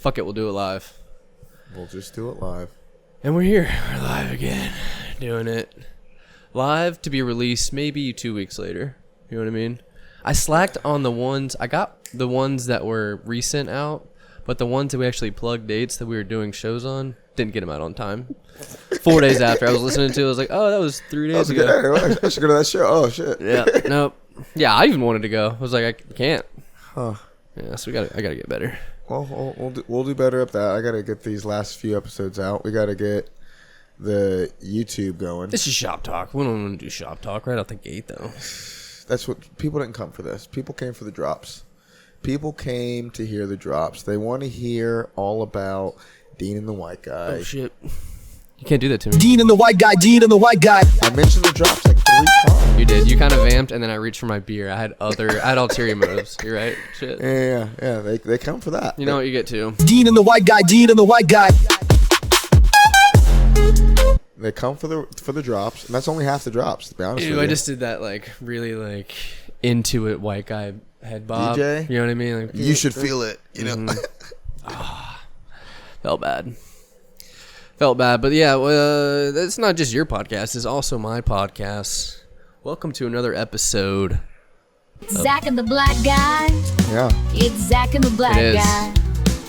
Fuck it, we'll do it live. We'll just do it live. And we're here. We're live again. Doing it. Live to be released maybe 2 weeks later. You know what I mean? I slacked on the ones. I got the ones that were recent out, but the ones that we actually plugged dates that we were doing shows on, didn't get them out on time. 4 days after I was listening to it, I was like, oh, that was 3 days ago. I should go to that show. Oh, shit. Yeah. Nope. Yeah, I even wanted to go. I was like, I can't. Huh. Yeah, so I gotta get better. Well, we'll do better at that. I gotta get these last few episodes out. We gotta get the YouTube going. This is shop talk. We don't want to do shop talk right out the gate, though. That's what people didn't come for. This people came for the drops. People came to hear the drops. They want to hear all about Dean and the white guy. Oh shit! You can't do that to me. Dean and the white guy. Dean and the white guy. I mentioned the drops like 3 times. You did. You kind of vamped, and then I reached for my beer. I had ulterior motives. You're right. Shit. Yeah. They come for that. You know what you get to. Dean and the white guy. Dean and the white guy. They come for the drops, and that's only half the drops. To be honest with you, I just did that really into it white guy head bob. DJ, you know what I mean? Like, you should feel it. You know. Felt bad, but yeah, it's not just your podcast; it's also my podcast. Welcome to another episode. Zack and the black guy. Yeah. It's Zack and the black guy.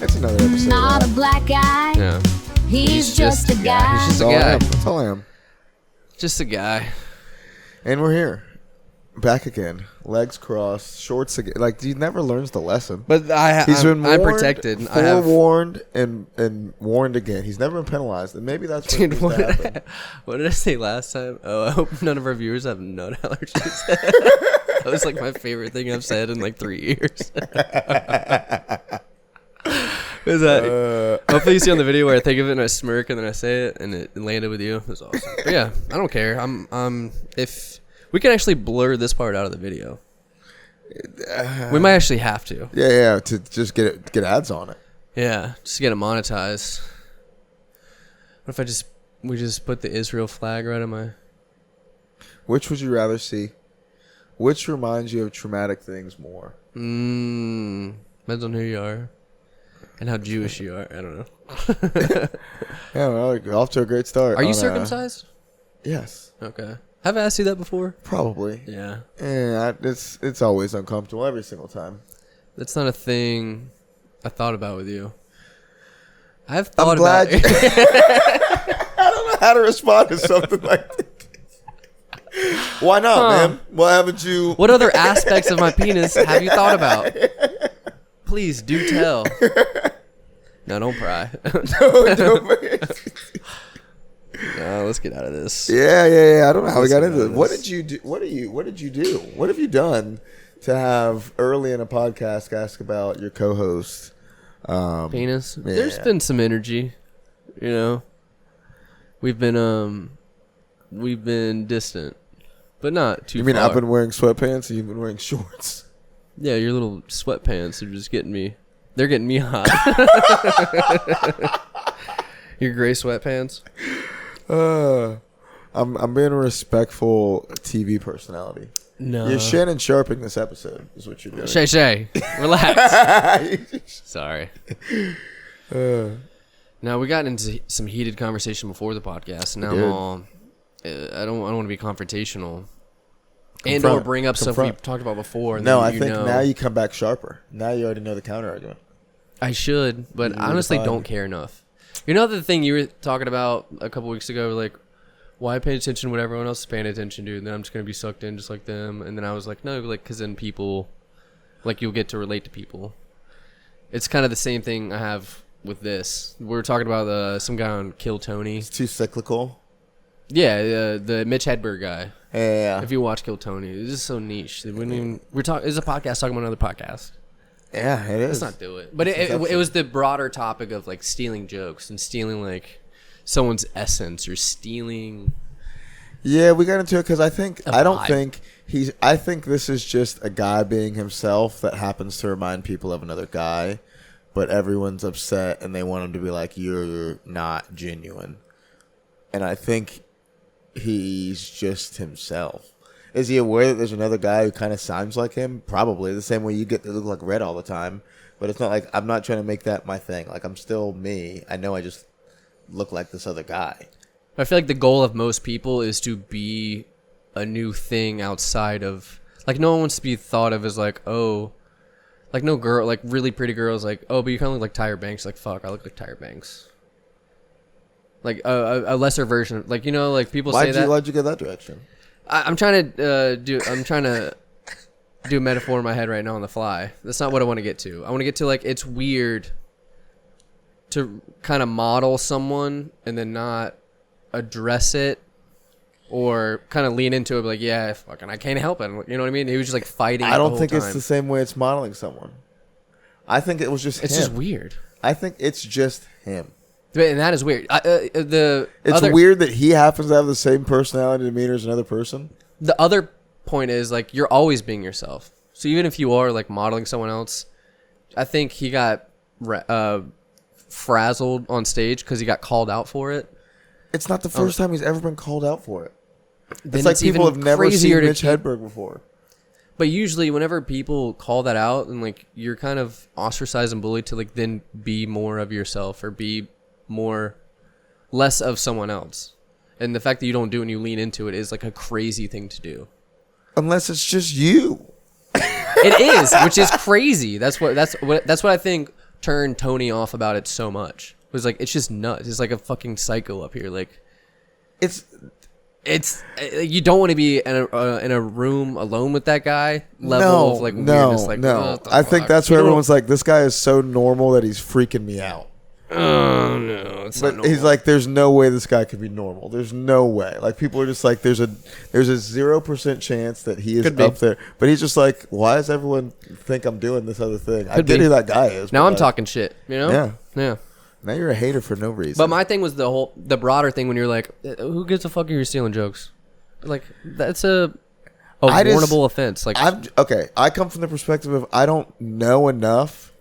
That's another episode. Not a black guy. Yeah. He's just a guy. He's just a guy. That's all I am. Just a guy. And we're here. Back again. Legs crossed. Shorts again. Like, he never learns the lesson. But I'm protected. Forewarned and warned again. He's never been penalized. And maybe that's what needs to happen. What did I say last time? Oh, I hope none of our viewers have nut allergies. That was like my favorite thing I've said in like 3 years. Is that hopefully you see on the video where I think of it and I smirk and then I say it and it landed with you. It was awesome. But yeah, I don't care. If we can actually blur this part out of the video, we might actually have to. Yeah, to just get ads on it. Yeah, just to get it monetized. What if we just put the Israel flag right on my? Which would you rather see? Which reminds you of traumatic things more? Depends on who you are. And how Jewish you are. I don't know. Yeah, well, you're off to a great start. Are you circumcised? Yes. Okay. Have I asked you that before? Probably. Yeah. Yeah, it's always uncomfortable every single time. That's not a thing I thought about with you. I've thought I'm glad about it. I don't know how to respond to something like that. Why not, man? Why haven't you? What other aspects of my penis have you thought about? Please do tell. No, don't pry. No, let's get out of this. Yeah. I don't know how we got into it. What did you do? What did you do? What have you done to have early in a podcast ask about your co-host? Penis. Yeah. There's been some energy. You know, we've been distant, but not too. You mean far. I've been wearing sweatpants and you've been wearing shorts? Yeah, your little sweatpants are just getting me. They're getting me hot. Your gray sweatpants. I'm being a respectful TV personality. No. You're Shannon Sharping this episode is what you're doing. Shay, relax. Sorry. Now we got into some heated conversation before the podcast. Now I'm all. I don't want to be confrontational. And or bring up stuff we talked about before. No, I think now you come back sharper. Now you already know the counter argument. I should, but I honestly don't care enough. You know the thing you were talking about a couple weeks ago, like, why pay attention to what everyone else is paying attention to, and then I'm just going to be sucked in just like them. And then I was like, no, like, because then people, like, you'll get to relate to people. It's kind of the same thing I have with this. We were talking about some guy on Kill Tony. It's too cyclical. Yeah, the Mitch Hedberg guy. Yeah. If you watch Kill Tony, it's just so niche. It's a podcast talking about another podcast. Yeah, it is. Let's not do it. But it was the broader topic of like stealing jokes and stealing like someone's essence or stealing. Yeah, we got into it because I think this is just a guy being himself that happens to remind people of another guy, but everyone's upset and they want him to be like, you're not genuine. And I think he's just himself. Is he aware that there's another guy who kind of sounds like him? Probably. The same way you get to look like Red all the time. But it's not like I'm not trying to make that my thing. Like, I'm still me. I know I just look like this other guy. I feel like the goal of most people is to be a new thing outside of, like, no one wants to be thought of as like, oh, like, no girl, like, really pretty girls, like, oh, but you kind of look like Tyra Banks. Like, fuck, I look like Tyra Banks. Like a lesser version of, like, you know, like, people say that. Why'd you go that direction? I'm trying to do a metaphor in my head right now on the fly. That's not what I want to get to. I want to get to, like, it's weird to kind of model someone and then not address it or kind of lean into it, like, yeah, fucking, I can't help it. You know what I mean? He was just like fighting. I don't think it's the same way it's modeling someone. I think it was just him. It's just weird. I think it's just him. And that is weird. It's weird that he happens to have the same personality and demeanor as another person. The other point is, like, you're always being yourself. So even if you are, like, modeling someone else, I think he got frazzled on stage because he got called out for it. It's not the first time he's ever been called out for it. Then it's like people have never seen Mitch Hedberg before. But usually whenever people call that out and, like, you're kind of ostracized and bullied to, like, then be more of yourself or be less of someone else. And the fact that you don't do it and you lean into it is, like, a crazy thing to do. Unless it's just you. It is, which is crazy. That's what I think turned Tony off about it so much. It was like, it's just nuts. It's like a fucking psycho up here. Like, it's you don't want to be in a room alone with that guy. Level of, like, weirdness. Like, no. I think that's where everyone's like, this guy is so normal that he's freaking me out. Oh no, it's not normal. He's like, there's no way this guy could be normal. There's no way. Like, people are just like, there's a 0% chance that he is up there. But he's just like, why does everyone think I'm doing this other thing? I get who that guy is. Now I'm talking shit. You know? Yeah. Now you're a hater for no reason. But my thing was the broader thing when you're like, who gives a fuck if you're stealing jokes? Like, that's a warrantable offense. Like, I come from the perspective of I don't know enough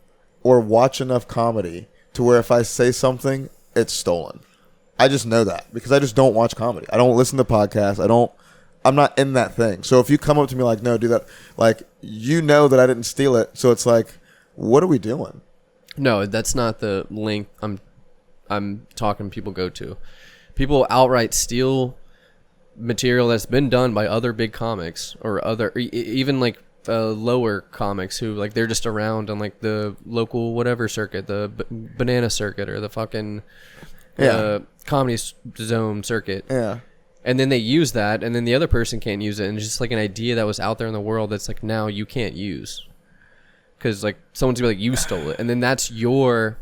or watch enough comedy to where if I say something, it's stolen. I just know that because I just don't watch comedy. I don't listen to podcasts. I'm not in that thing. So if you come up to me like, no, do that, like, you know that I didn't steal it. So it's like, what are we doing? No, that's not the link I'm talking people go to. People outright steal material that's been done by other big comics or even, like, lower comics who, like, they're just around on, like, the local whatever circuit, the banana circuit or the fucking comedy zone circuit. Yeah. And then they use that, and then the other person can't use it, and it's just like an idea that was out there in the world that's like now you can't use because, like, someone's gonna be like, you stole it, and then that's your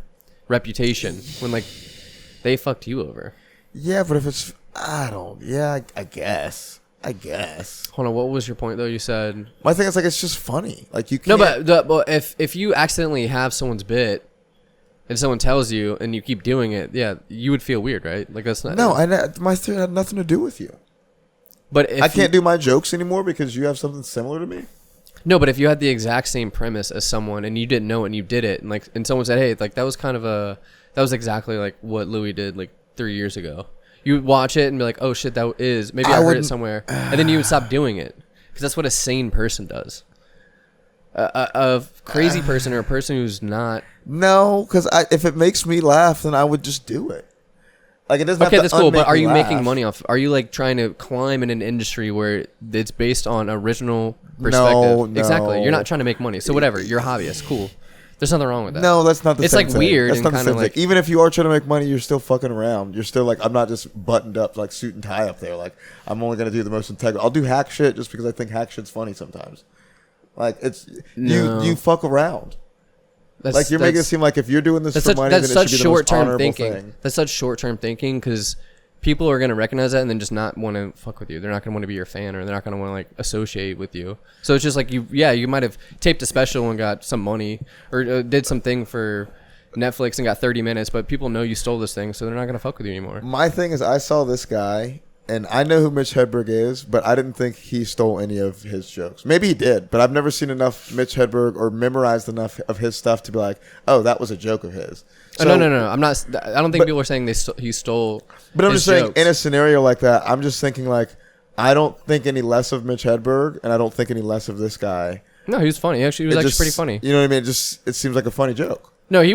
reputation when, like, they fucked you over. Yeah, but if it's I guess. Hold on, what was your point though? You said my thing is, like, it's just funny. Like, you can't. No, but if you accidentally have someone's bit and someone tells you and you keep doing it, yeah, you would feel weird, right? Like, that's not. No, my theory had nothing to do with you. But if I can't do my jokes anymore because you have something similar to me. No, but if you had the exact same premise as someone and you didn't know it and you did it, and someone said, hey, like, that was exactly like what Louis did like 3 years ago. You would watch it and be like, oh shit, that is maybe I heard it somewhere, and then you would stop doing it because that's what a sane person does. A crazy person or a person who's not. No, because if it makes me laugh, then I would just do it. Like, it doesn't. Okay, that's cool. But are you making money off? Are you, like, trying to climb in an industry where it's based on original perspective? No. Exactly. You're not trying to make money. So whatever. You're a hobbyist. Cool. There's nothing wrong with that. No, that's not the same thing. It's, like, weird. That's not and the same like, thing. Even if you are trying to make money, you're still fucking around. You're still like, I'm not just buttoned up, like, suit and tie up there. Like, I'm only gonna do the most integral. I'll do hack shit just because I think hack shit's funny sometimes. Like, it's you fuck around. Like, you're making it seem like if you're doing this for money, then it should be the most honorable thing. That's such short-term thinking because people are going to recognize that and then just not want to fuck with you. They're not going to want to be your fan, or they're not going to want to, like, associate with you. So it's just like, you might have taped a special and got some money, or did something for Netflix and got 30 minutes, but people know you stole this thing, so they're not going to fuck with you anymore. My thing is, I saw this guy, and I know who Mitch Hedberg is, but I didn't think he stole any of his jokes. Maybe he did, but I've never seen enough Mitch Hedberg or memorized enough of his stuff to be like, oh, that was a joke of his. So, no. I'm not. I don't think people are saying he stole. But I'm just saying, jokes. in a scenario like that, I'm just thinking, like, I don't think any less of Mitch Hedberg, and I don't think any less of this guy. No, he was funny. Actually, he was Just, pretty funny. You know what I mean? It seems like a funny joke. No, he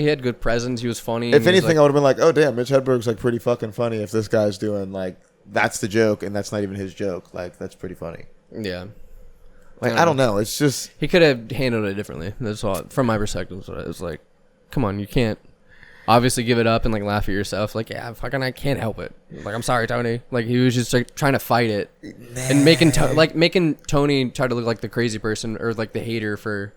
had good presence. He was funny. If anything, I would have been like, oh damn, Mitch Hedberg's like pretty fucking funny. If this guy's doing like that's the joke and that's not even his joke, like that's pretty funny. Yeah. Like I don't know. It's just he could have handled it differently. That's all. From my perspective, it was like, come on, you can't obviously give it up and like laugh at yourself. Like, yeah, fucking, I can't help it. Like, I'm sorry, Tony. Like, he was just like trying to fight it and making Tony try to look like the crazy person or like the hater for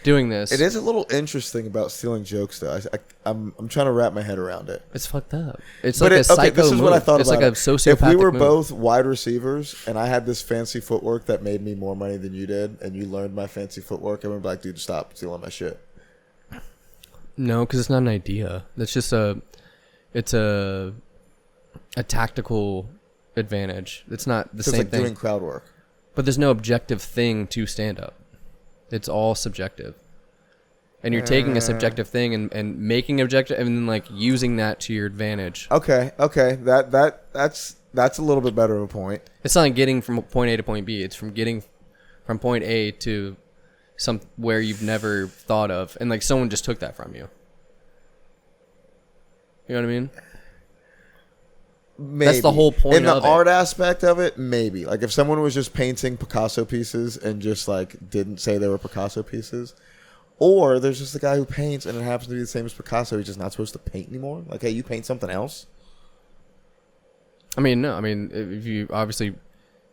doing this. it is a little interesting about stealing jokes though. I'm trying to wrap my head around it. It's fucked up. It's But like a psycho this is move. what I thought it's about like it. a sociopathic If we were move. both wide receivers and I had this fancy footwork that made me more money than you did, and you learned my fancy footwork, and we'd be like, dude, stop stealing my shit. No, because it's not an idea. That's just it's a tactical advantage. It's not the So it's same like thing. doing crowd work. But there's no objective thing to stand up. It's all subjective. And you're taking a subjective thing and making objective and then like using that to your advantage. Okay. That's a little bit better of a point. It's not like getting from point A to point B. It's from getting from point A to where you've never thought of, and like someone just took that from you. You know what I mean? Maybe. That's the whole point in the of it. art aspect of it. Maybe like if someone was just painting Picasso pieces and just like didn't say they were Picasso pieces, or there's just a guy who paints and it happens to be the same as Picasso. He's just not supposed to paint anymore. Like, hey, you paint something else. I mean, no. I mean, if you obviously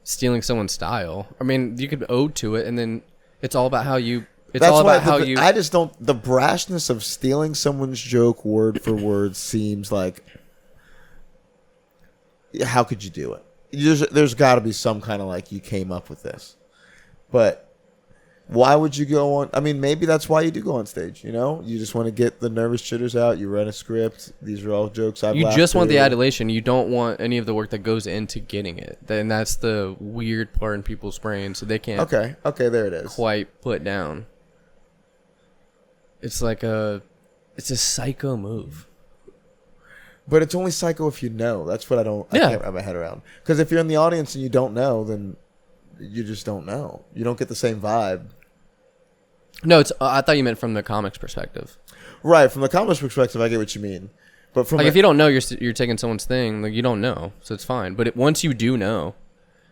stealing someone's style, I mean, you could ode to it, and then it's all about how you. It's all about how you. I just don't. The brashness of stealing someone's joke word for word seems like. How could you do it? There's got to be some kind of like you came up with this, but why would you go on? I mean, maybe that's why you do go on stage. You know, you just want to get the nervous jitters out. You run a script. These are all jokes I've. You just want the adulation. You don't want any of the work that goes into getting it. Then that's the weird part in people's brains, so they can't. Okay, there it is. Quite put down. It's like it's a psycho move. But it's only psycho if you know. That's what I can't wrap my head around. Because if you're in the audience and you don't know, then you just don't know. You don't get the same vibe. No, it's. I thought you meant from the comics perspective. Right, from the comics perspective, I get what you mean. But from like if you don't know, you're taking someone's thing. Like you don't know, so it's fine. But once you do know,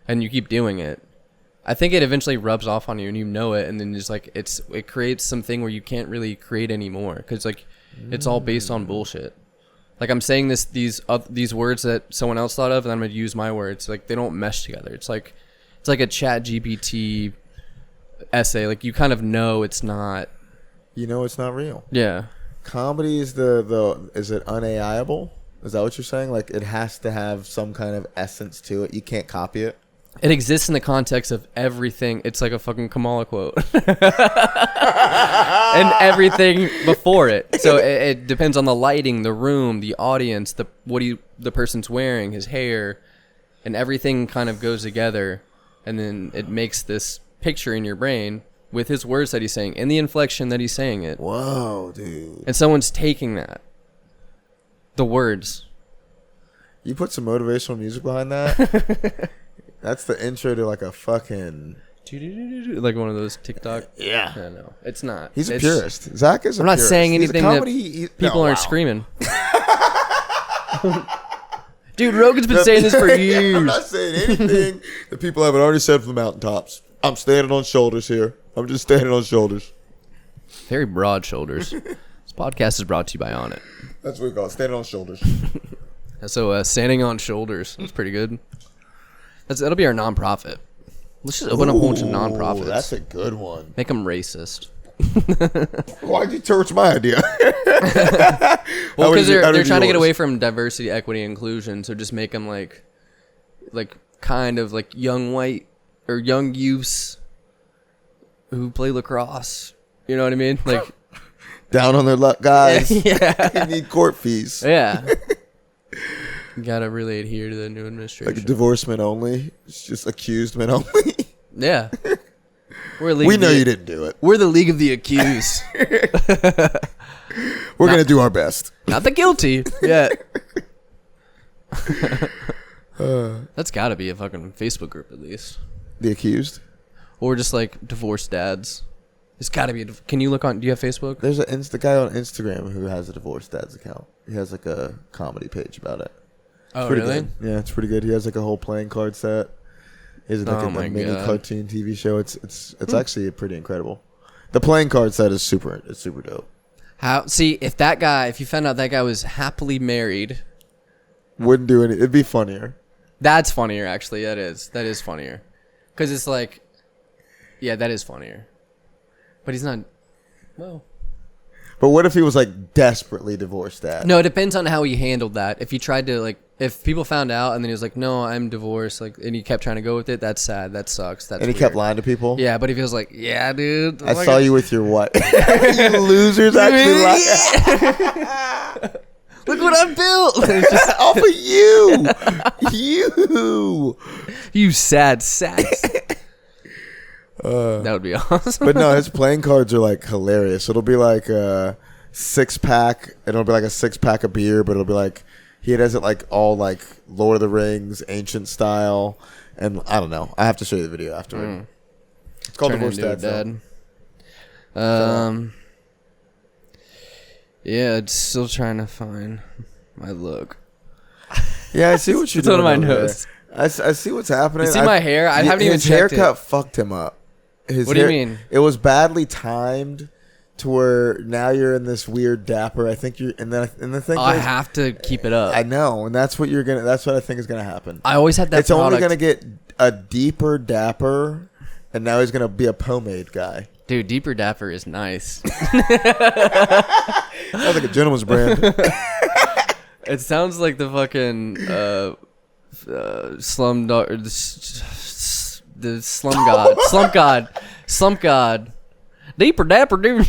and you keep doing it, I think it eventually rubs off on you, and you know it, and then just like it creates something where you can't really create anymore because like it's all based on bullshit. Like I'm saying these words that someone else thought of, and I'm gonna use my words. Like they don't mesh together. It's like a Chat GPT essay. Like you kind of know it's not. You know it's not real. Yeah. Comedy is is it unAIable? Is that what you're saying? Like it has to have some kind of essence to it. You can't copy it. It exists in the context of everything. It's like a fucking Kamala quote. And everything before it. So it depends on the lighting, the room, the audience, the person's wearing, his hair, and everything kind of goes together. And then it makes this picture in your brain with his words that he's saying and the inflection that he's saying it. Whoa, dude. And someone's taking that. The words. You put some motivational music behind that? That's the intro to like a fucking... Like one of those TikTok. Yeah. No, it's not. He's a purist. Zach is a I'm not purist. saying He's a anything comedy, that people aren't screaming. Dude, Rogan's been saying this for years. I'm not saying anything that people haven't already said from the mountaintops. I'm standing on shoulders here. I'm just standing on shoulders. Very broad shoulders. This podcast is brought to you by On It. That's what we call it, standing on shoulders. So, standing on shoulders. That's pretty good. That'll be our nonprofit. Let's just open up a bunch of nonprofits. That's a good one. Make them racist. Why'd you torch my idea? Well, because they're trying to get away from diversity, equity, inclusion. So just make them like kind of like young white or young youths who play lacrosse. You know what I mean? Like down on their luck, guys. Yeah. They need court fees. Yeah. You gotta really adhere to the new administration. Like divorced men only. It's just accused men only. Yeah. We know you didn't do it. We're the league of the accused. We're going to do our best. Not the guilty yet. That's gotta be a fucking Facebook group at least. The accused? or just like divorced dads. It's got to be. Can you look on? Do you have Facebook? There's the guy on Instagram who has a divorced dad's account. He has like a comedy page about it. Oh, pretty really? Good. Yeah, it's pretty good. He has like a whole playing card set. He has like a mini cartoon TV show. It's actually pretty incredible. The playing card set is super dope. If you found out that guy was happily married, wouldn't do any. It'd be funnier. That's funnier, actually. That is funnier, because it's like, yeah, that is funnier. But he's not. Well. But what if he was like desperately divorced dad? No, it depends on how he handled that. If he tried to like, if people found out and then he was like, "No, I'm divorced," like, and he kept trying to go with it, that's sad. That sucks. That's and he weird. kept lying to people. Yeah, but if he was like, "Yeah, dude, I saw you with your wife," you losers actually lie. Look what I built. Off of you, you sad sacks. That would be awesome. But no, his playing cards are like hilarious. It'll be like a 6-pack. It'll be like a 6-pack of beer, but it'll be like he does it like all like Lord of the Rings, ancient style, and I don't know. I have to show you the video afterward. It's called Divorced Dad. Yeah, it's still trying to find my look. Yeah, I see what you're doing. It's on my nose. I see what's happening. You see my hair? I haven't even checked it. His haircut fucked him up. What do you mean? It was badly timed to where now you're in this weird dapper. I think you're, and the thing. I have to keep it up. I know, and that's what I think is gonna happen. I always had that. It's only gonna get a deeper dapper, and now he's gonna be a pomade guy. Dude, Deeper Dapper is nice. Sounds like a gentleman's brand. It sounds like the fucking the slump god. Deeper Dapper, dude.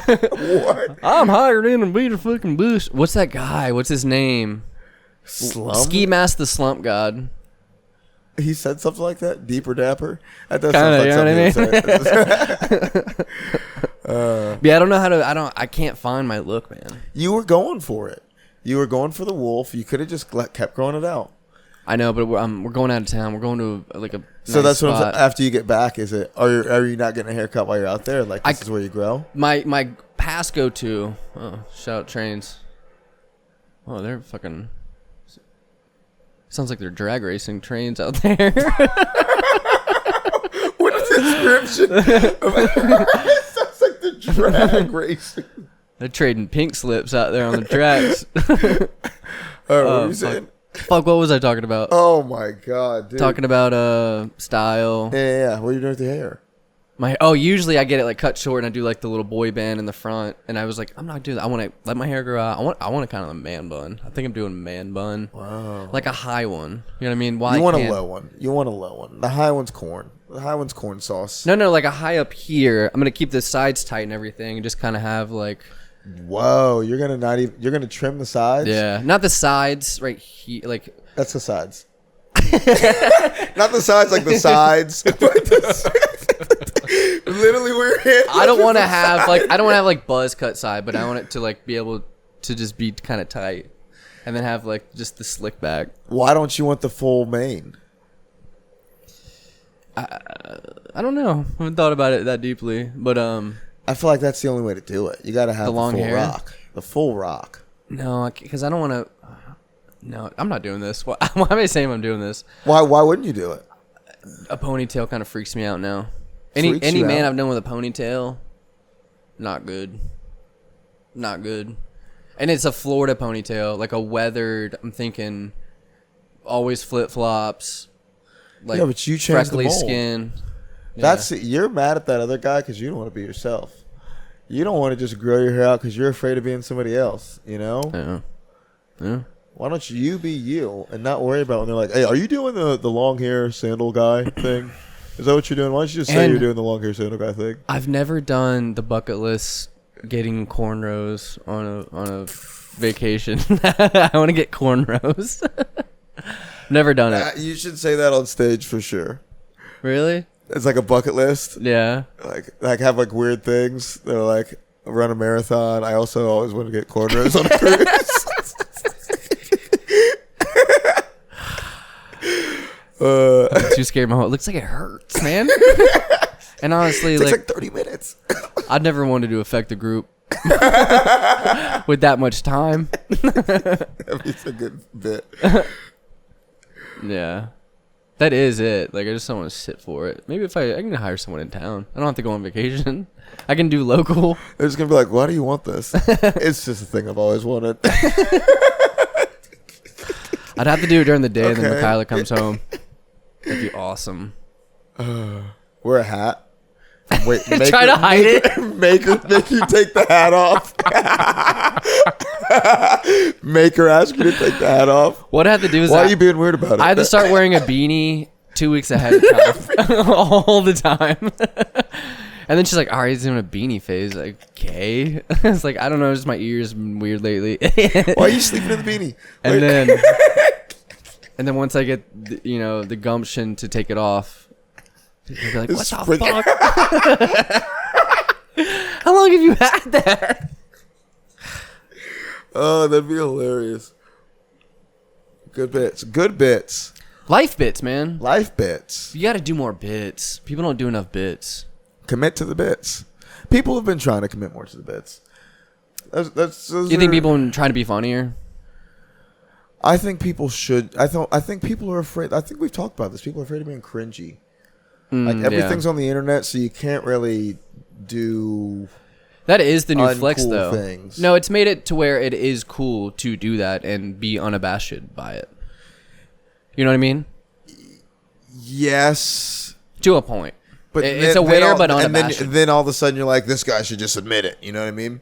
What? I'm hired in to be the fucking bush. What's that guy? What's his name? Ski Mask the Slump God. He said something like that. Deeper Dapper. That does Kinda, sound like something he would say. Yeah, I don't know how to. I can't find my look, man. You were going for it. You were going for the wolf. You could have just kept growing it out. I know, but we're going out of town. We're going to like a. So nice that's spot. what I'm saying. After you get back, is it? Are you not getting a haircut while you're out there? Like this is where you grow. My past go to. Oh, shout out trains. Oh, they're fucking. Sounds like they're drag racing trains out there. What is the description? It sounds like the drag racing. They're trading pink slips out there on the tracks. What were you saying? Fuck, what was I talking about? Oh my god, dude. Talking about style. Yeah. What are you doing with your hair? Usually I get it like cut short and I do like the little boy band in the front, and I was like, I'm not doing that. I want to let my hair grow out. I want a kind of a man bun. I think I'm doing a man bun. Wow. Like a high one. You know what I mean? You want a low one. You want a low one. The high one's corn. The high one's corn sauce. No, like a high up here. I'm gonna keep the sides tight and everything, and just kind of have like. Whoa, you're gonna trim the sides? Yeah, not the sides right here. Like that's the sides. Not the sides like the sides. Literally where your hand. I don't want to have like buzz cut side, but I want it to like be able to just be kind of tight, and then have like just the slick back. Why don't you want the full mane? I don't know. I haven't thought about it that deeply, but I feel like that's the only way to do it. You got to have the long full hair? rock. The full rock. No, because I don't want to. No, I'm not doing this. Why am I saying I'm doing this? Why wouldn't you do it? A ponytail kind of freaks me out now. Freaks Any you man out? I've done with a ponytail, not good. Not good. And it's a Florida ponytail, like a weathered. I'm thinking, always flip flops. Like yeah, but you changed the freckly mold. skin. That's you're mad at that other guy because you don't want to be yourself. You don't want to just grow your hair out because you're afraid of being somebody else. You know? Yeah. Why don't you be you and not worry about when they're like, "Hey, are you doing the long hair sandal guy thing? Is that what you're doing? Why don't you just say you're doing the long hair sandal guy thing?" I've never done the bucket list getting cornrows on a vacation. I want to get cornrows. Never done it. You should say that on stage for sure. Really? It's like a bucket list. Yeah. Like have like weird things. They're like run a marathon. I also always want to get cornrows on a cruise. I'm too scared. It looks like it hurts. sucks, man. And honestly, It takes like 30 minutes. I'd never wanted to affect a group with that much time. It's a good bit. Yeah. That is it. Like, I just don't want to sit for it. Maybe if I can hire someone in town. I don't have to go on vacation. I can do local. They're just going to be like, why do you want this? It's just a thing I've always wanted. I'd have to do it during the day, and then Okay. Michaela comes home. That'd be awesome. Wear a hat. Wait, Try to hide it. Make you take the hat off. Make her ask you to take the hat off. What I had to do is Why are you being weird about it? I had to start wearing a beanie 2 weeks ahead of time. All the time. And then she's like, all right, he's doing a beanie phase. Like, okay. It's like, I don't know, just my ears been weird lately. Why are you sleeping in the beanie? And then once I get the gumption to take it off, people will be like, what the fuck? How long have you had that? Oh, that'd be hilarious. Good bits. Good bits. Life bits, man. Life bits. You got to do more bits. People don't do enough bits. Commit to the bits. People have been trying to commit more to the bits. You think people are trying to be funnier? I think people should. I think people are afraid. I think we've talked about this. People are afraid of being cringy. Like everything's on the internet, so you can't really do. That is the new flex, uncool though. things. No, it's made it to where it is cool to do that and be unabashed by it. You know what I mean? Yes, to a point. but It's aware but unabashed. And then all of a sudden you're like, this guy should just admit it. You know what I mean?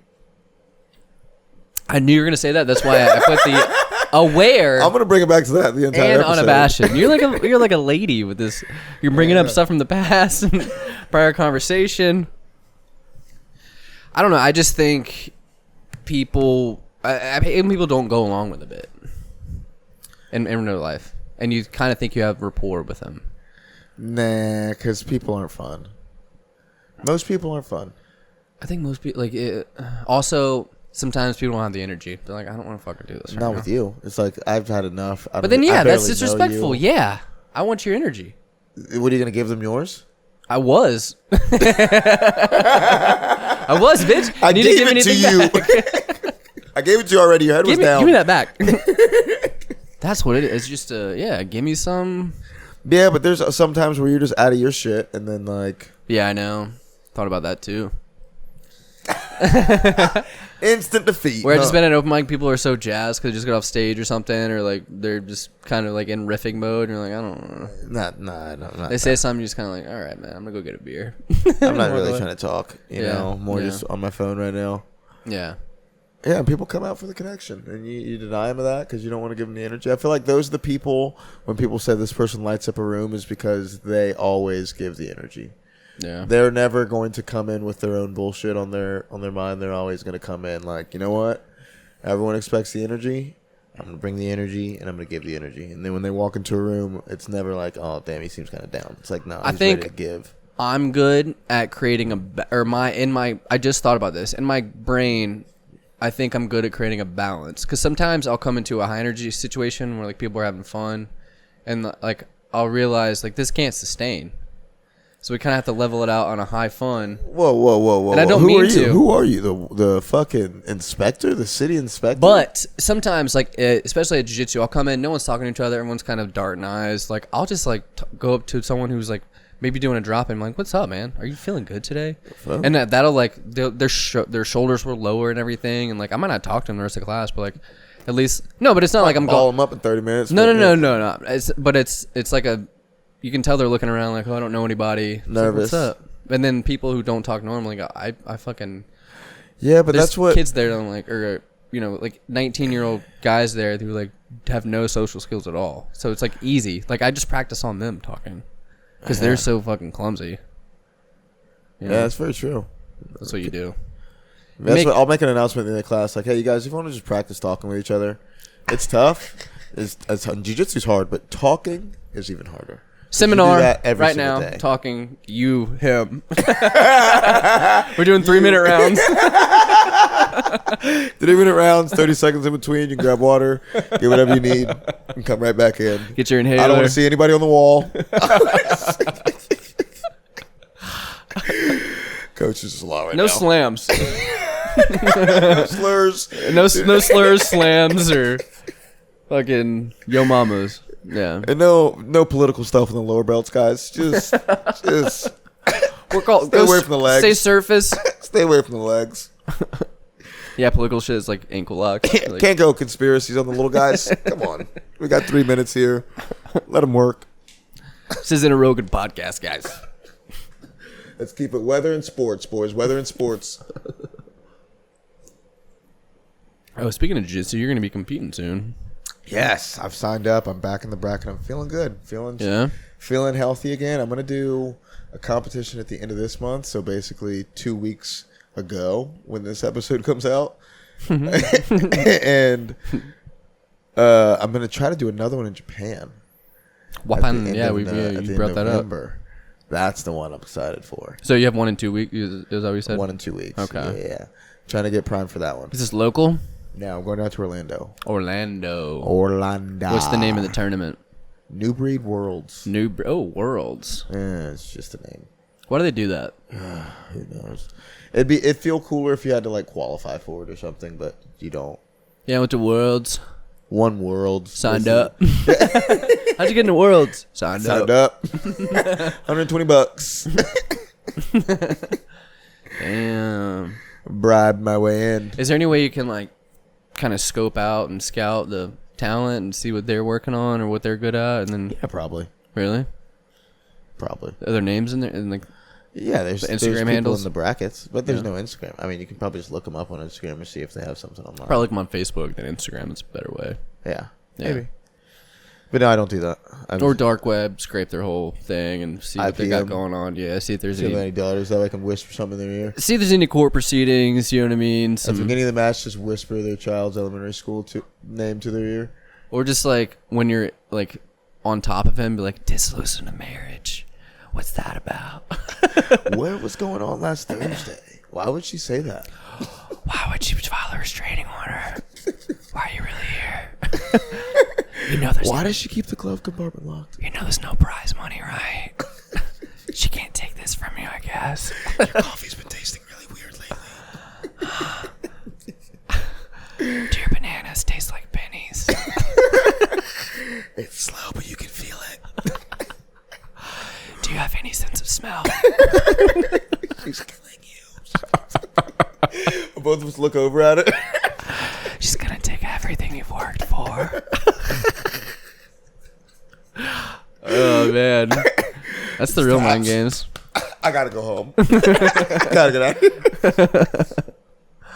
I knew you were gonna say that. That's why I put the aware. I'm gonna bring it back to that the entire and episode. unabashed. You're like a lady with this. You're bringing up stuff from the past and prior conversation. I don't know. I just think people don't go along with a bit in real life, and you kind of think you have rapport with them. Nah, because people aren't fun. Most people aren't fun. I think most people also. Sometimes people don't have the energy. They're like, I don't want to fucking do this. Not with you. It's like I've had enough. But then that's disrespectful. Yeah, I want your energy. What are you gonna give them yours? I was. I was, bitch. I need gave to give it to anything you. back. I gave it to you already. Your head was down. Give me that back. That's what it is. It's just give me some. Yeah, but there's some times where you're just out of your shit, and then like. Yeah, I know. Thought about that too. Instant defeat. Where I just been at open mic, people are so jazzed because they just got off stage or something, or like they're just kind of like in riffing mode, and you're like, I don't know. Not they say something, you're just kind of like, all right, man, I'm gonna go get a beer. I'm not really trying to talk. You know, more yeah. just on my phone right now. Yeah. Yeah, and people come out for the connection, and you deny them of that because you don't want to give them the energy. I feel like those are the people, when people say this person lights up a room, is because they always give the energy. Yeah. They're never going to come in with their own bullshit on their mind. They're always going to come in like, you know what? Everyone expects the energy. I'm going to bring the energy, and I'm going to give the energy. And then when they walk into a room, it's never like, oh, damn, he seems kind of down. It's like, no, he's ready to give. I'm good at creating I just thought about this. In my brain, I think I'm good at creating a balance. Because sometimes I'll come into a high energy situation where like people are having fun, and like I'll realize like this can't sustain. So we kind of have to level it out on a high fun. Whoa. And I don't mean to. Who are you? The fucking inspector? The city inspector? But sometimes, like, especially at jiu-jitsu, I'll come in, no one's talking to each other, everyone's kind of darting eyes. Like, I'll just, like, go up to someone who's, like, maybe doing a drop, and I'm like, what's up, man? Are you feeling good today? Well, and that'll, like, their shoulders were lower and everything, and, like, I might not talk to them the rest of the class, but, like, at least, no, but it's not like I'm ball going. them up in 30 minutes. No. It's like a, you can tell they're looking around like, oh, I don't know anybody. Nervous. Like, what's up? And then people who don't talk normally, I fucking. Yeah, but There's that's what kids there that I'm like, or like 19-year-old guys there who like have no social skills at all. So it's like easy. Like I just practice on them talking because they're so fucking clumsy. You know? Yeah, that's very true. That's what you do. I'll make an announcement in the class like, hey, you guys, if you want to just practice talking with each other, it's tough. Jiu-jitsu's hard, but talking is even harder. Seminar right now, day. talking, you, him. We're doing 3-minute rounds. 3-minute rounds, 30 seconds in between. You can grab water, get whatever you need, and come right back in. Get your inhaler. I don't want to see anybody on the wall. Coach is just a lot right No now. slams. No slurs. No slurs, slams, or fucking yo mamas. Yeah. And no political stuff in the lower belts, guys. Just We're called, Stay away from the legs. Stay surface. stay away from the legs. Yeah, political shit is like ankle lock. Like, Can't go conspiracies on the little guys. Come on. We got 3 minutes here. Let them work. this isn't a Rogan podcast, guys. Let's keep it weather and sports, boys. Weather and sports. Oh, speaking of jiu-jitsu, you're going to be competing soon. Yes, I've signed up. I'm back in the bracket. I'm feeling good. Feeling healthy again. I'm going to do a competition at the end of this month. So basically 2 weeks ago when this episode comes out. And I'm going to try to do another one in Japan. Wapan, yeah, you brought that up. That's the one I'm excited for. So you have 1 in 2 weeks, is that what you said? 1 in 2 weeks. Okay. Yeah. Trying to get primed for that one. Is this local? Now I'm going down to Orlando. Orlando. What's the name of the tournament? New Breed Worlds. Worlds. Yeah, it's just a name. Why do they do that? Who knows? It'd feel cooler if you had to like qualify for it or something, but you don't. Yeah, I went to Worlds. One World. Signed up. How'd you get into Worlds? Signed up. $120. Damn. Bribed my way in. Is there any way you can like kind of scope out and scout the talent and see what they're working on or what they're good at, and then Yeah, probably. really Probably. are there names in there and like Yeah, there's The Instagram there's people handles? in the brackets, but there's Yeah. no Instagram. I mean, you can probably just look them up on Instagram and see if they have something online. probably look them on Facebook than Instagram? It's a better way. Yeah, Yeah. maybe. But no, I don't do that. Or dark web, scrape their whole thing and see what they got IPM. going on. Yeah, see if there's See how any. many dollars that I can whisper something in their ear. See if there's any court proceedings. You know what I mean? At the Some, beginning of the match, just whisper their child's elementary school name to their ear. or just like when you're like on top of him, be like, dissolution of marriage. What's that about? What was going on last Thursday? Why would she say that? Why would you file a restraining order? Why are you really here? You know Why does she keep the glove compartment locked? You know there's no prize money, right? She can't take this from you, I guess. Your coffee's been tasting really weird lately. Do your bananas taste like pennies? It's slow, but you can feel it. Do you have any sense of smell? She's killing you. Both of us look over at it. She's gonna take everything you've worked for. Oh man, that's the real mind games. I gotta go home. Gotta get out.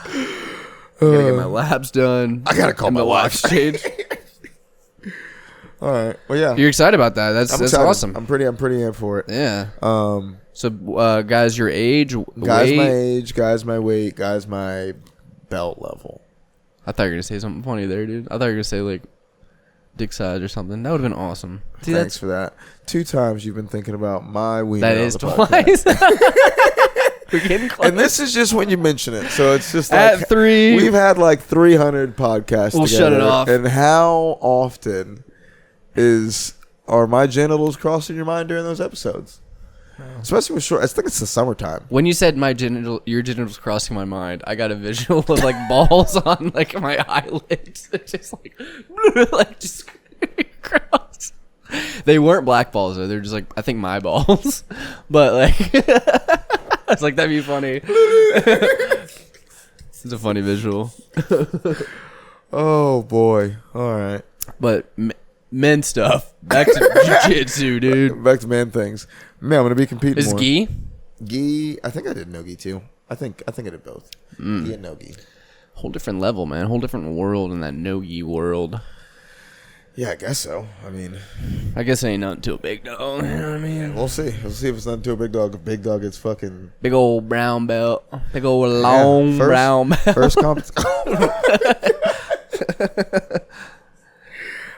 I gotta get my labs done. I gotta call and my the wife. watch change. All right. Well, yeah. You're excited about that? That's excited. awesome. I'm pretty in for it. Yeah. So, guys, your age, Guys, weight. my age, guys, my weight, guys, my belt level. I thought you were gonna say something funny there, dude. I thought you were gonna say like dick size or something. That would have been awesome. See, Thanks for that. 2 times you've been thinking about my wiener. that on is the podcast. twice. We're getting close. And this is just when you mention it, so it's just like At 3. We've had like 300 podcasts. We'll together, shut it off. And how often are my genitals crossing your mind during those episodes? Especially with short. I think it's the summertime. When you said your genitals crossing my mind, I got a visual of like balls on like my eyelids. It's just like just cross. They weren't black balls though. They're just like I think my balls, but like I was like that'd be funny. It's a funny visual. Oh boy! All right, But men stuff. Back to jiu-jitsu, dude. back to man things. Man, I'm gonna be competing. Is more. gi? Gi? I think I did no gi too. I think I did both. Gi and no gi. Whole different level, man. Whole different world in that no-gi world. Yeah, I guess so. I mean, I guess it ain't nothing too big, though. You know what I mean? we'll see. We'll see if it's not too a big dog. If big dog, it's fucking Big old brown belt. Big old long first- brown belt.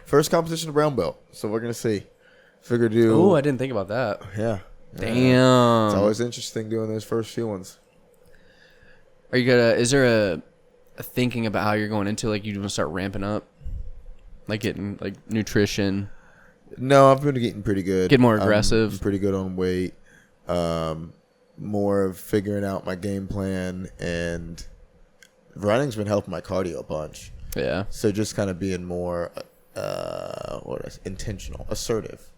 First competition of brown belt. So we're gonna see. Figure do. Oh, I didn't think about that. Yeah. Damn. It's always interesting doing those first few ones. Are you gonna? Is there a thinking about how you're going into like you want to start ramping up, like getting like nutrition? No, I've been getting pretty good. Get more aggressive. I'm pretty good on weight. more of figuring out my game plan, and running's been helping my cardio a bunch. Yeah. So just kind of being more intentional, assertive.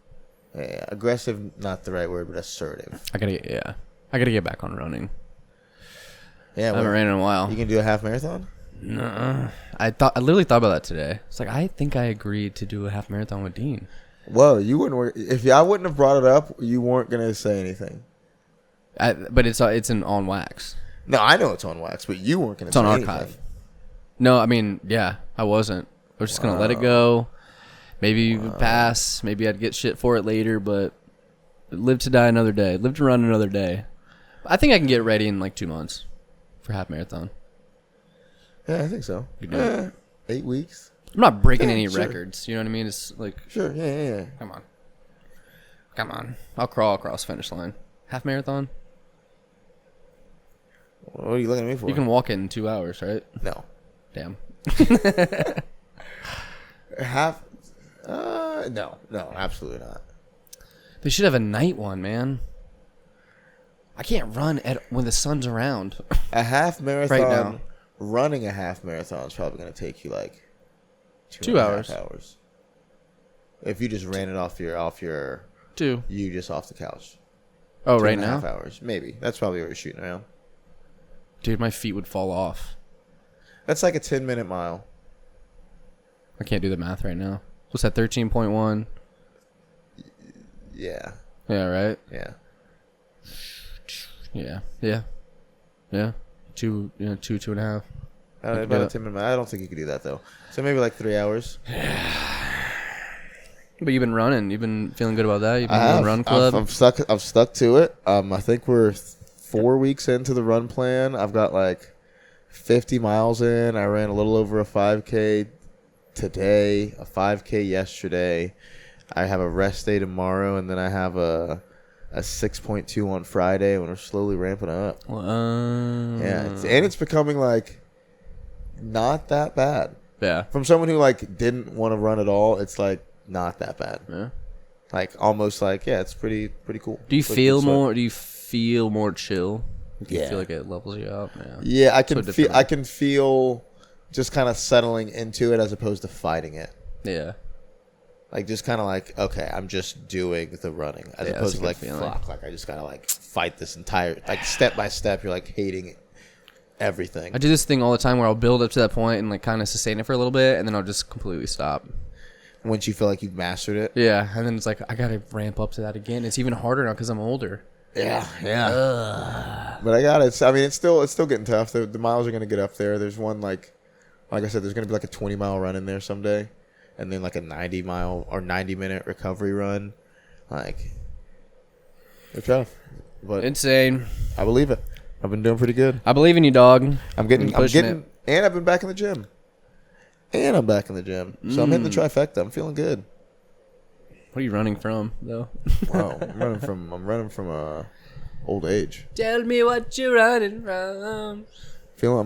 Yeah, aggressive, not the right word, but assertive. I gotta get back on running. Yeah, I haven't ran in a while. You can do a half marathon? Nuh-uh. I literally thought about that today. It's like I think I agreed to do a half marathon with Dean. Whoa, you wouldn't. If I wouldn't have brought it up, you weren't gonna say anything. But it's on wax. No, I know it's on wax, but you weren't gonna. It's on say archive. anything. No, I mean, yeah, I wasn't. I was just gonna let it go. Maybe it would pass. Maybe I'd get shit for it later. But live to die another day. Live to run another day. I think I can get ready in like 2 months for half marathon. Yeah, I think so. You do it. 8 weeks. I'm not breaking Yeah, any sure. records. You know what I mean? It's like, Sure. Yeah. come on. I'll crawl across the finish line. Half marathon. What are you looking at me for? You can walk it in 2 hours, right? No. Damn. Half. No, absolutely not. They should have a night one, man. I can't run when the sun's around. A half marathon. Right now. Running a half marathon is probably going to take you like 2 hours. hours. If you just ran it off your 2. you just off the couch. Oh, 2.5 right now? hours, maybe. That's probably what you're shooting around. Dude, my feet would fall off. That's like a 10-minute mile. I can't do the math right now. What's that, 13.1? Yeah. Yeah, right? Yeah. Yeah. 2.5. About a 10-minute mile. I don't think you could do that though. So maybe like 3 hours. But you've been running. You've been feeling good about that? You've been I doing have. run club? I've stuck to it. I think we're 4 weeks into the run plan. I've got like 50 miles in. I ran a little over a 5K today, a 5K yesterday. I have a rest day tomorrow, and then I have a 6.2 on Friday when we're slowly ramping up. Yeah, it's becoming like not that bad. Yeah. From someone who like didn't want to run at all, it's like not that bad. Yeah. Like almost like it's pretty cool. Do you Pretty feel good stuff. more? Do you feel more chill? Do you Yeah. feel like it levels you up? Yeah, I So can different. feel. I can feel just kind of settling into it as opposed to fighting it. Yeah. Like just kind of like, okay, I'm just doing the running as Yeah, that's opposed a to good like feeling. fuck, like I just gotta like fight this entire like step by step. You're like hating everything. I do this thing all the time where I'll build up to that point and like kind of sustain it for a little bit, and then I'll just completely stop. Once you feel like you've mastered it. Yeah, and then it's like I gotta ramp up to that again. It's even harder now because I'm older. Yeah. But I got it. I mean, it's still getting tough. The miles are gonna get up there. There's one like I said, there's gonna be like a 20-mile run in there someday, and then like a 90-mile or 90-minute recovery run. Like they're tough, but Insane. I believe it. I've been doing pretty good. I believe in you, dog. I'm getting, pushing it. and I've been back in the gym. And I'm back in the gym. So I'm hitting the trifecta. I'm feeling good. What are you running from, though? Wow. I'm running from old age. Tell me what you're running from.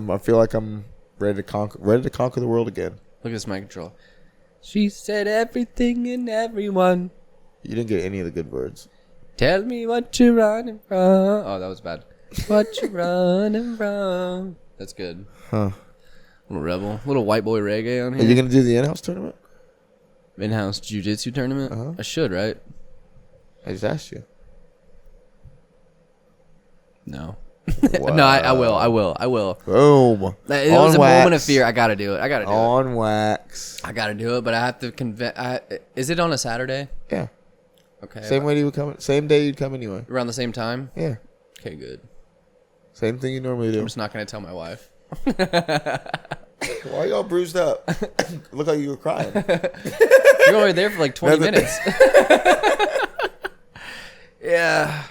I feel like I'm ready to conquer the world again. Look at this mic control. She said everything and everyone. You didn't get any of the good words. Tell me what you're running from. Oh, that was bad. What you running from? That's good. Huh. Little rebel. Little white boy reggae on Are here. you gonna do the in-house tournament? In-house jiu-jitsu tournament? Uh-huh. I should, right? I just asked you. No. No, I will. Boom. It was a moment of fear. I gotta do it. On wax. I gotta do it, but I have to convince. Is it on a Saturday? Yeah. Okay. Same way you would come. Same day you'd come anyway. Around the same time? Yeah. Okay, good. Same thing you normally do. I'm just not gonna tell my wife. Why are y'all bruised up? Look like you were crying. You're only there for like 20 minutes. Yeah.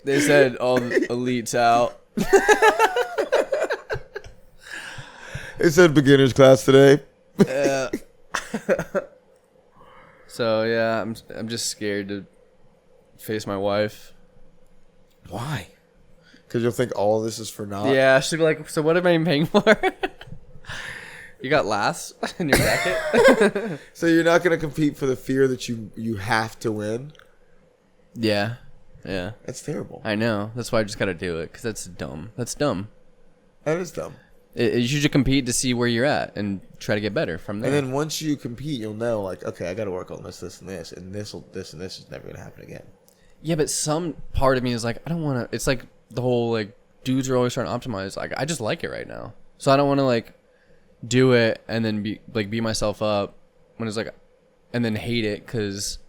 They said all the elites out. It said beginners class today. Yeah. So yeah, I'm just scared to face my wife. Why? Because you'll think all this is for naught. Yeah, she'll be like, so what am I even paying for? You got last in your bracket? So you're not going to compete for the fear that you have to win? Yeah. Yeah. That's terrible. I know. That's why I just gotta do it, because that's dumb. That's dumb. That is dumb. You should compete to see where you're at and try to get better from there. And then once you compete, you'll know, like, okay, I got to work on this, and this, and this is never gonna happen again. Yeah, but some part of me is like, I don't want to. It's like the whole like dudes are always trying to optimize. Like, I just like it right now, so I don't want to like do it and then beat myself up when it's like, and then hate it because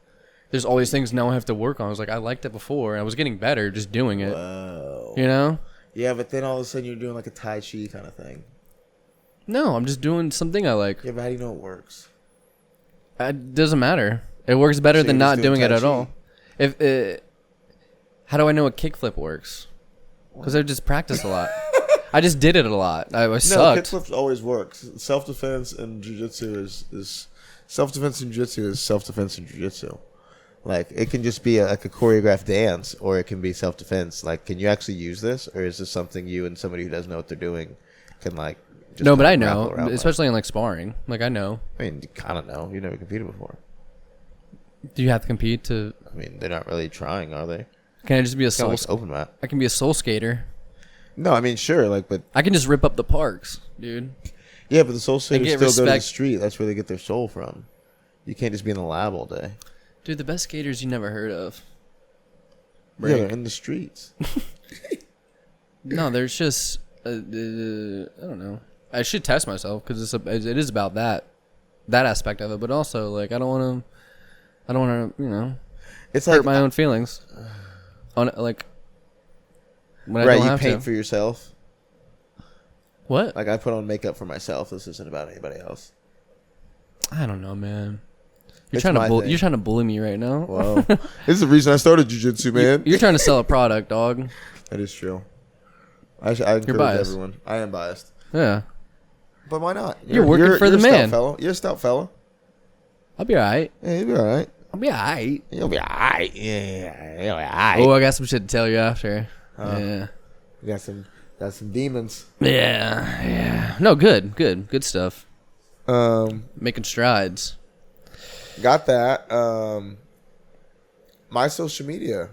there's all these things now I have to work on. I was like, I liked it before, and I was getting better just doing it. Whoa. You know? Yeah, but then all of a sudden you're doing like a Tai Chi kind of thing. No, I'm just doing something I like. Yeah, but how do you know it works? It doesn't matter. It works better So than you're just not doing it Tai at Chi? all. How do I know a kickflip works? Because I just practice a lot. I just did it a lot. I sucked. No, kickflips always works. Self-defense and jiu-jitsu is self-defense and jiu-jitsu is self-defense and jiu-jitsu. Like, it can just be like a choreographed dance, or it can be self-defense. Like, can you actually use this, or is this something you and somebody who doesn't know what they're doing can, like, just No, but I grapple know, around especially in like sparring. Like, I know. I mean, you kind of know. You've never competed before. Do you have to compete to? I mean, they're not really trying, are they? Can I just be a It's kind soul? of like open mat. I can be a soul skater. No, I mean, sure, like, but I can just rip up the parks, dude. yeah, but the soul skaters get still go to the respect. street. That's where they get their soul from. You can't just be in the lab all day. Dude, the best skaters you never heard of. Yeah, they're in the streets. No, there's just I don't know. I should test myself because it is about that aspect of it, but also like I don't want to It's hurt like my own feelings on like when I right. don't You have paint to. for yourself. What? Like, I put on makeup for myself. This isn't about anybody else. I don't know, man. You're It's trying to my thing. you're trying to bully me right now. Whoa. This is the reason I started jiu-jitsu, man. You're trying to sell a product, dog. That is true. I encourage biased. everyone. I am biased. Yeah, But why not? You're working for the a stout man. Fella. You're a stout fella. I'll be alright. Yeah, you'll be all right. I'll be alright. You'll be all right. Yeah, you'll be all right. Oh, I got some shit to tell you after. Yeah. You got some demons. Yeah. No, good stuff. Making strides. Got that. My social media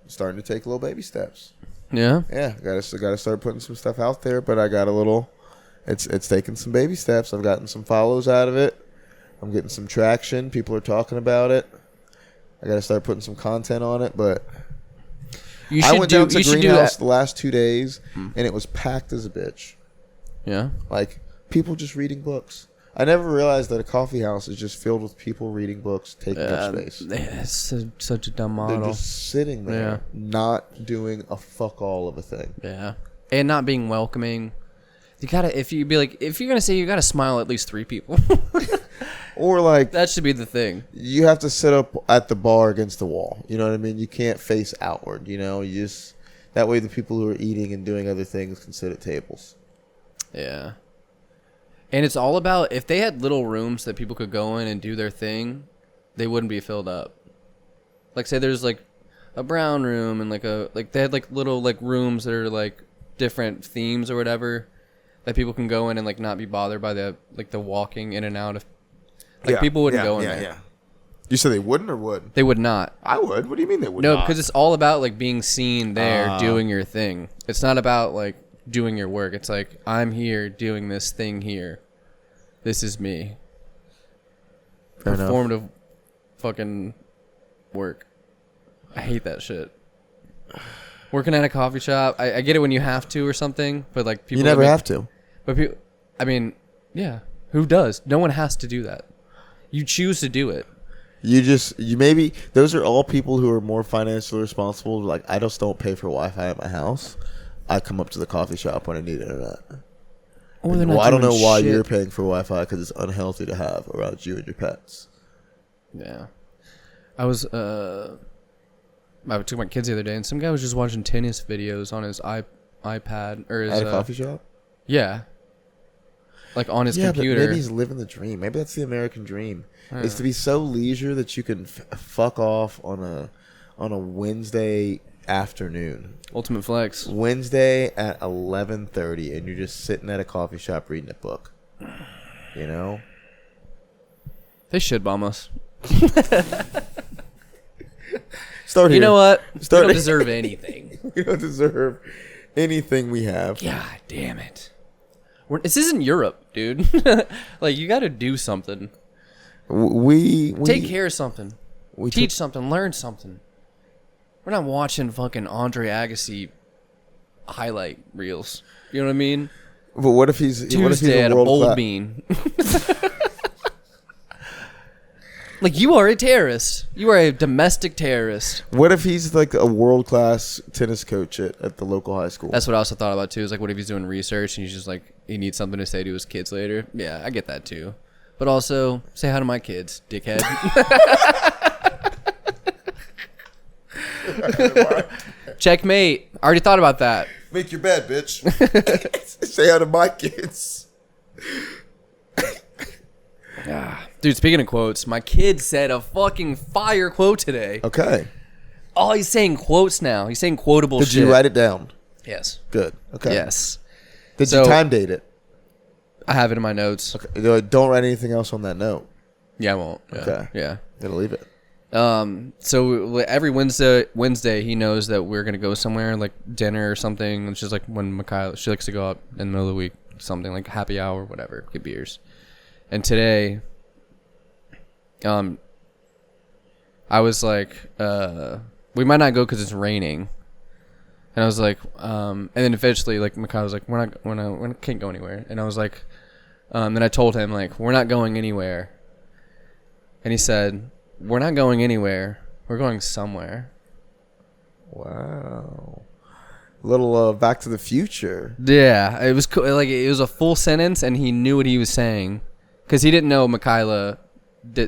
starting to take little baby steps. Yeah. Yeah, gotta start putting some stuff out there, but I got a little. It's taking some baby steps. I've gotten some follows out of it. I'm getting some traction. People are talking about it. I gotta start putting some content on it, but I went down to Greenhouse the last 2 days, and it was packed as a bitch. Yeah. Like, people just reading books. I never realized that a coffee house is just filled with people reading books, taking up space. It's such a dumb model. They're just sitting there, not doing a fuck all of a thing. Yeah. And not being welcoming. You gotta, if you're gonna say you gotta smile at least 3 people. Or, like, That should be the thing. you have to sit up at the bar against the wall. You know what I mean? You can't face outward, you know? You just, that way the people who are eating and doing other things can sit at tables. Yeah. And it's all about, if they had little rooms that people could go in and do their thing, they wouldn't be filled up. Like, say there's like a brown room and like they had like little like rooms that are like different themes or whatever that people can go in and like not be bothered by the walking in and out of, like, people wouldn't go in there. Yeah. You said they wouldn't or would? They would not. I would. What do you mean they would No, not? because it's all about like being seen there doing your thing. It's not about like doing your work. It's like, I'm here doing this thing here. This is me. Fair enough. Performative fucking work. I hate that shit. Working at a coffee shop, I get it when you have to or something, but like people. You never have to. But people, I mean, yeah. Who does? No one has to do that. You choose to do it. You maybe, those are all people who are more financially responsible. Like, I just don't pay for Wi-Fi at my house. I come up to the coffee shop when I need internet. Or they're not I don't know doing why shit. you're paying for Wi-Fi, because it's unhealthy to have around you and your pets. Yeah. I took my kids the other day, and some guy was just watching tennis videos on his iPad or his At a coffee shop? Yeah. Like on his Yeah, computer. but maybe he's living the dream. Maybe that's the American dream. Is to be so leisure that you can fuck off on a Wednesday afternoon. Ultimate flex. Wednesday at 11:30, and you're just sitting at a coffee shop reading a book. You know? They should bomb us. Start here. You know what? Start We don't deserve anything. We don't deserve anything we have. God damn it. This isn't Europe, dude. Like, you got to do something. We Take care of something. we Teach something. Learn something. We're not watching fucking Andre Agassi highlight reels. You know what I mean? But what if he's Tuesday at a world bold class? bean. Like, you are a terrorist. You are a domestic terrorist. What if he's like a world class tennis coach at the local high school? That's what I also thought about too. Is like, what if he's doing research and he's just like, he needs something to say to his kids later? Yeah, I get that too. But also, say hi to my kids, dickhead. Checkmate. I already thought about that. Make your bed, bitch. Say hi to my kids. Dude, speaking of quotes, my kid said a fucking fire quote today. Okay. Oh, he's saying quotes now. He's saying quotable shit. Did you write it down? Yes. Good. Okay. Yes. Did So- you time date it? I have it in my notes. Okay. Don't write anything else on that note. Yeah, I won't. Yeah. Okay. Yeah. Gotta leave it. So every Wednesday he knows that we're gonna go somewhere, like dinner or something. It's just like when Mikhail, she likes to go out in the middle of the week, something like happy hour, whatever, get beers. And today, I was like, we might not go because it's raining. And I was like, and then eventually, like Mikhail was like, we can't go anywhere. And I was like, then I told him like, we're not going anywhere. And he said, we're not going anywhere. We're going somewhere. Wow. Little Back to the Future. Yeah, it was cool. Like, it was a full sentence, and he knew what he was saying, because he didn't know Michaela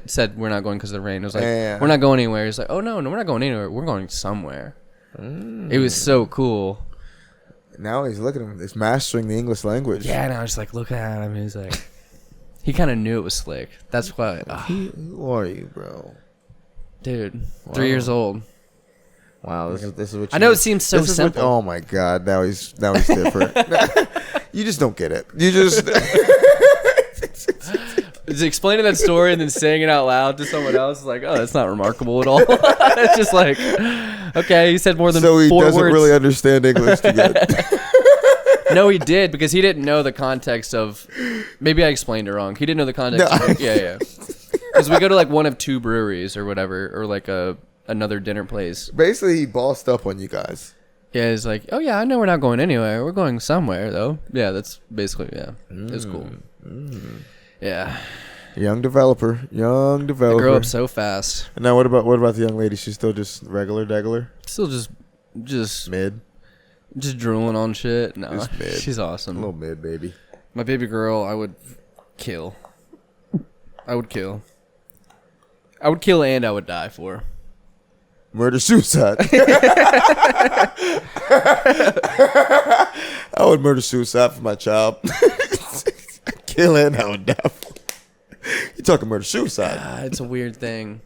said we're not going because of the rain. It was like, Yeah. we're not going anywhere. He's like, oh no, we're not going anywhere. We're going somewhere. It was so cool. Now he's looking at him. He's mastering the English language. Yeah, and I was like, look at him. He's like, he kind of knew it was slick. That's why, Who are you, bro? dude, Wow. 3 years old. Wow, this is what you I know it do. seems so This is what- simple. oh my god, now he's different. You just don't get it. You just Just explaining that story and then saying it out loud to someone else is like, oh, that's not remarkable at all. It's just like, okay, he said more than so he 4 doesn't words. really understand English too good. No, he did, because he didn't know the context of. Maybe I explained it wrong. He didn't know the context. No. Yeah. Because we go to like one of 2 breweries or whatever, or like another dinner place. Basically, he bossed up on you guys. Yeah, he's like, oh yeah, I know we're not going anywhere. We're going somewhere though. Yeah, that's basically It's cool. Yeah, Young developer. I grew up so fast. And now what about the young lady? She's still just regular degular? Still just Mid? drooling on shit. No, Just mid. she's A awesome. little mid, baby. My baby girl, I would kill. I would kill and I would die for. Murder suicide. I would murder suicide for my child. Kill it and I would die for. You talking murder suicide? It's a weird thing.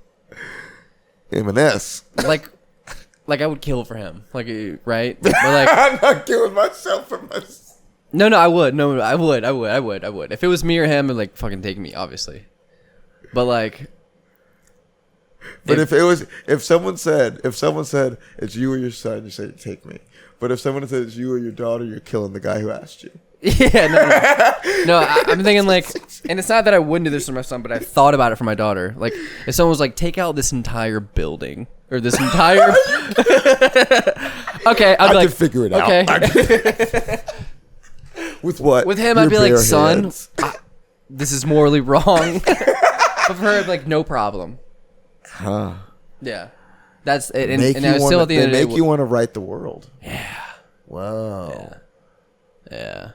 M&S. Like I would kill for him. Like, right? But like, I'm not killing myself for myself. no, I would. No, I would. If it was me or him, it'd like fucking take me, obviously. But like, But if someone said it's you or your son, you say take me. But if someone said it's you or your daughter, you're killing the guy who asked you. yeah, no, I'm thinking like, and it's not that I wouldn't do this for my son, but I thought about it for my daughter. Like, if someone was like, take out this entire building or this entire, okay, I'd be like, can figure it out. Okay, With what? with him, Your I'd be like, bare son, hands. this is morally wrong. But for her, I'd be like, no problem. Huh. Yeah, that's it. And, Make and you I was still wanna- at the end they of the make day. you want to write the world. Yeah. Wow. Yeah.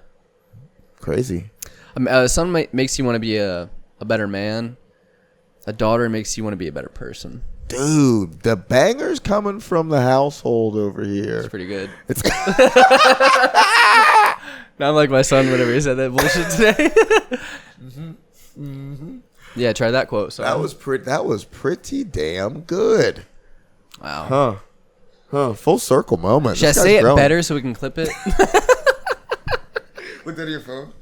Crazy. A son makes you want to be a better man. A daughter makes you want to be a better person. Dude, the bangers coming from the household over here. It's pretty good. It's Not like my son whenever he said that bullshit today. Yeah, try that quote. Son. that was pretty damn good. Wow. Huh. Full circle moment. Should I This guy's say it growing. better so we can clip it? Look at your phone.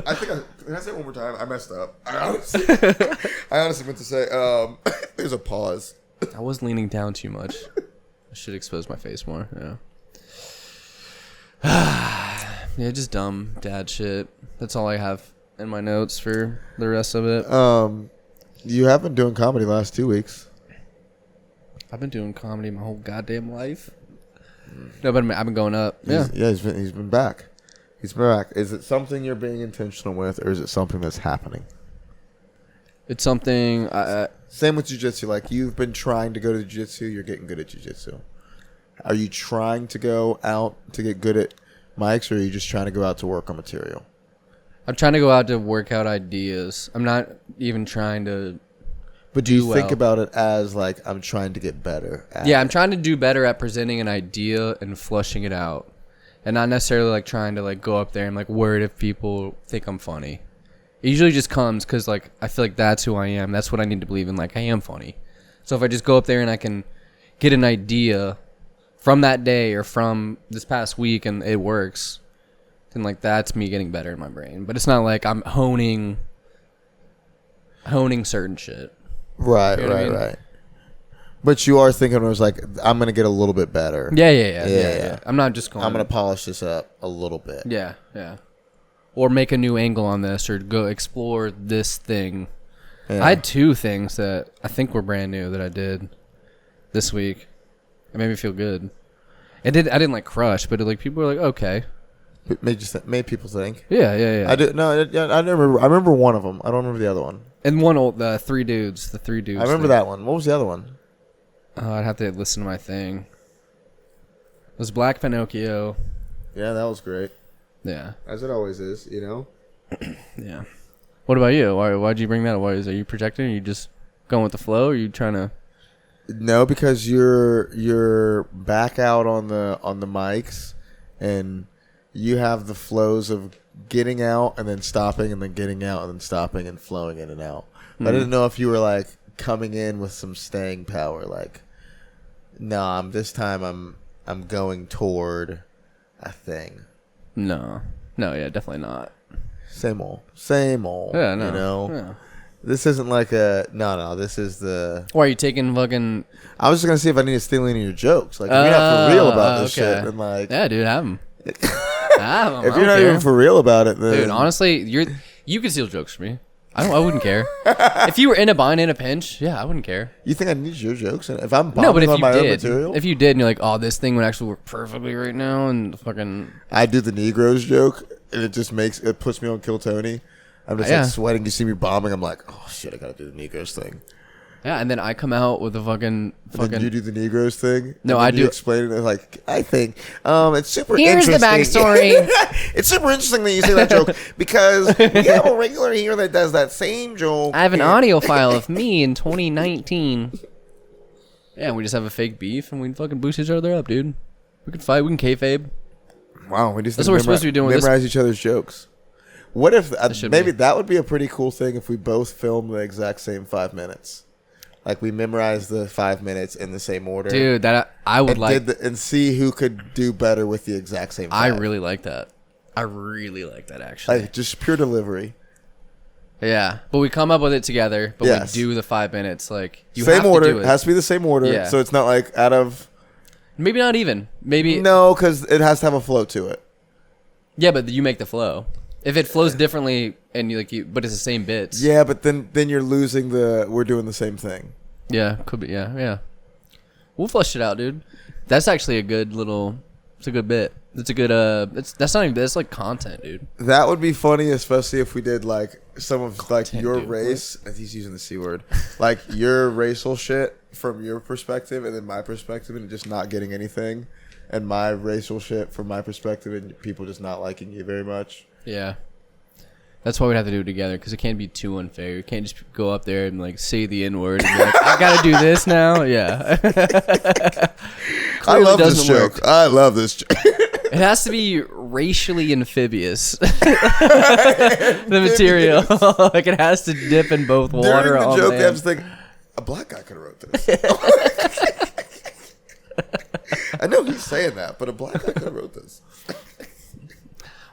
I think can I say it one more time? I messed up. I honestly meant to say there's a pause. I was leaning down too much. Should expose my face more. Yeah. Yeah, just dumb dad shit. That's all I have in my notes for the rest of it. You have been doing comedy the last 2 weeks. I've been doing comedy my whole goddamn life. No, but I've been going up. Yeah. He's been back. He's been back. Is it something you're being intentional with, or is it something that's happening? It's something. Same with jiu-jitsu. Like, you've been trying to go to jiu-jitsu, you're getting good at jiu-jitsu. Are you trying to go out to get good at mics, or are you just trying to go out to work on material? I'm trying to go out to work out ideas. I'm not even trying to. But do you think about it as, like, I'm trying to get better at Yeah, I'm trying to do better at presenting an idea and flushing it out. And not necessarily, like, trying to, like, go up there and, like, worried if people think I'm funny. It usually just comes because, like, I feel like that's who I am. That's what I need to believe in. Like, I am funny. So if I just go up there and I can get an idea from that day or from this past week and it works, then, like, that's me getting better in my brain. But it's not like I'm honing certain shit. Right, You know what I mean? right. But you are thinking, it was like, I'm going to get a little bit better. Yeah. I'm not just going. I'm going to polish this up a little bit. Yeah. Or make a new angle on this, or go explore this thing. Yeah. I had 2 things that I think were brand new that I did this week. It made me feel good. I didn't like crush, but like people were like, okay. It made people think. Yeah. I remember one of them. I don't remember the other one. And the three dudes. I remember that one. What was the other one? I'd have to listen to my thing. It was Black Pinocchio. Yeah, that was great. Yeah. As it always is, you know? Yeah. What about you? Why'd you bring that up? Are you projecting? Are you just going with the flow? Or are you trying to... No, because you're back out on the mics, and you have the flows of getting out and then stopping and then getting out and then stopping and flowing in and out. Mm-hmm. I didn't know if you were like coming in with some staying power, like, no, this time I'm going toward a thing. No, yeah, definitely not. Same old. Yeah, no. You know? Yeah. This isn't like no, this is the... Why are you taking fucking... I was just going to see if I need to steal any of your jokes. Like, if you're not for real about this shit, then like... Yeah, dude, have them. If you're not even for real about it, then... Dude, honestly, you can steal jokes from me. I wouldn't care. If you were in a bind, in a pinch, yeah, I wouldn't care. You think I need your jokes? If I'm bombing on my own material? If you did, and you're like, oh, this thing would actually work perfectly right now, and fucking... I do the Negroes joke, and it puts me on Kill Tony. I'm just like sweating. You see me bombing, I'm like, oh shit, I gotta do the Negroes thing. Yeah, and then I come out with a fucking... Then you do the Negroes thing? No, I do. You explain it like, I think it's super Here's interesting. Here's the backstory. It's super interesting that you say that joke because we have a regular here that does that same joke. I have an audio file of me in 2019. Yeah, we just have a fake beef and we fucking boost each other up, dude. We can fight. We can kayfabe. Wow, we just that's what we're supposed to be doing. Memorize each other's jokes. What if maybe that would be a pretty cool thing if we both filmed the exact same 5 minutes? Like, we memorize the 5 minutes in the same order. Dude, that I would like. And see who could do better with the exact same 5. I really like that. Actually. Like, just pure delivery. Yeah. But we come up with it together, but we do the 5 minutes. Like, you same have order. to do it. It has to be the same order. Yeah. So it's not like out of... Maybe not even. Maybe... No, because it has to have a flow to it. Yeah, but you make the flow. If it flows differently and but it's the same bits. Yeah, but then you're losing we're doing the same thing. Yeah, could be. Yeah. We'll flush it out, dude. That's actually a good little. It's a good bit. It's a good. That's not even. That's like content, dude. That would be funny, especially if we did like some of content, like your dude, race. He's using the C word. Like your racial shit from your perspective, and then my perspective, and just not getting anything, and my racial shit from my perspective, and people just not liking you very much. Yeah. That's why we'd have to do it together, because it can't be too unfair. You can't just go up there and like say the N-word and be like, I gotta do this now. Yeah. I love this joke. I love this joke. It has to be racially amphibious. The material. Like, it has to dip in both water. During the joke, I was thinking, a black guy could have wrote this. I know he's saying that, but a black guy could have wrote this.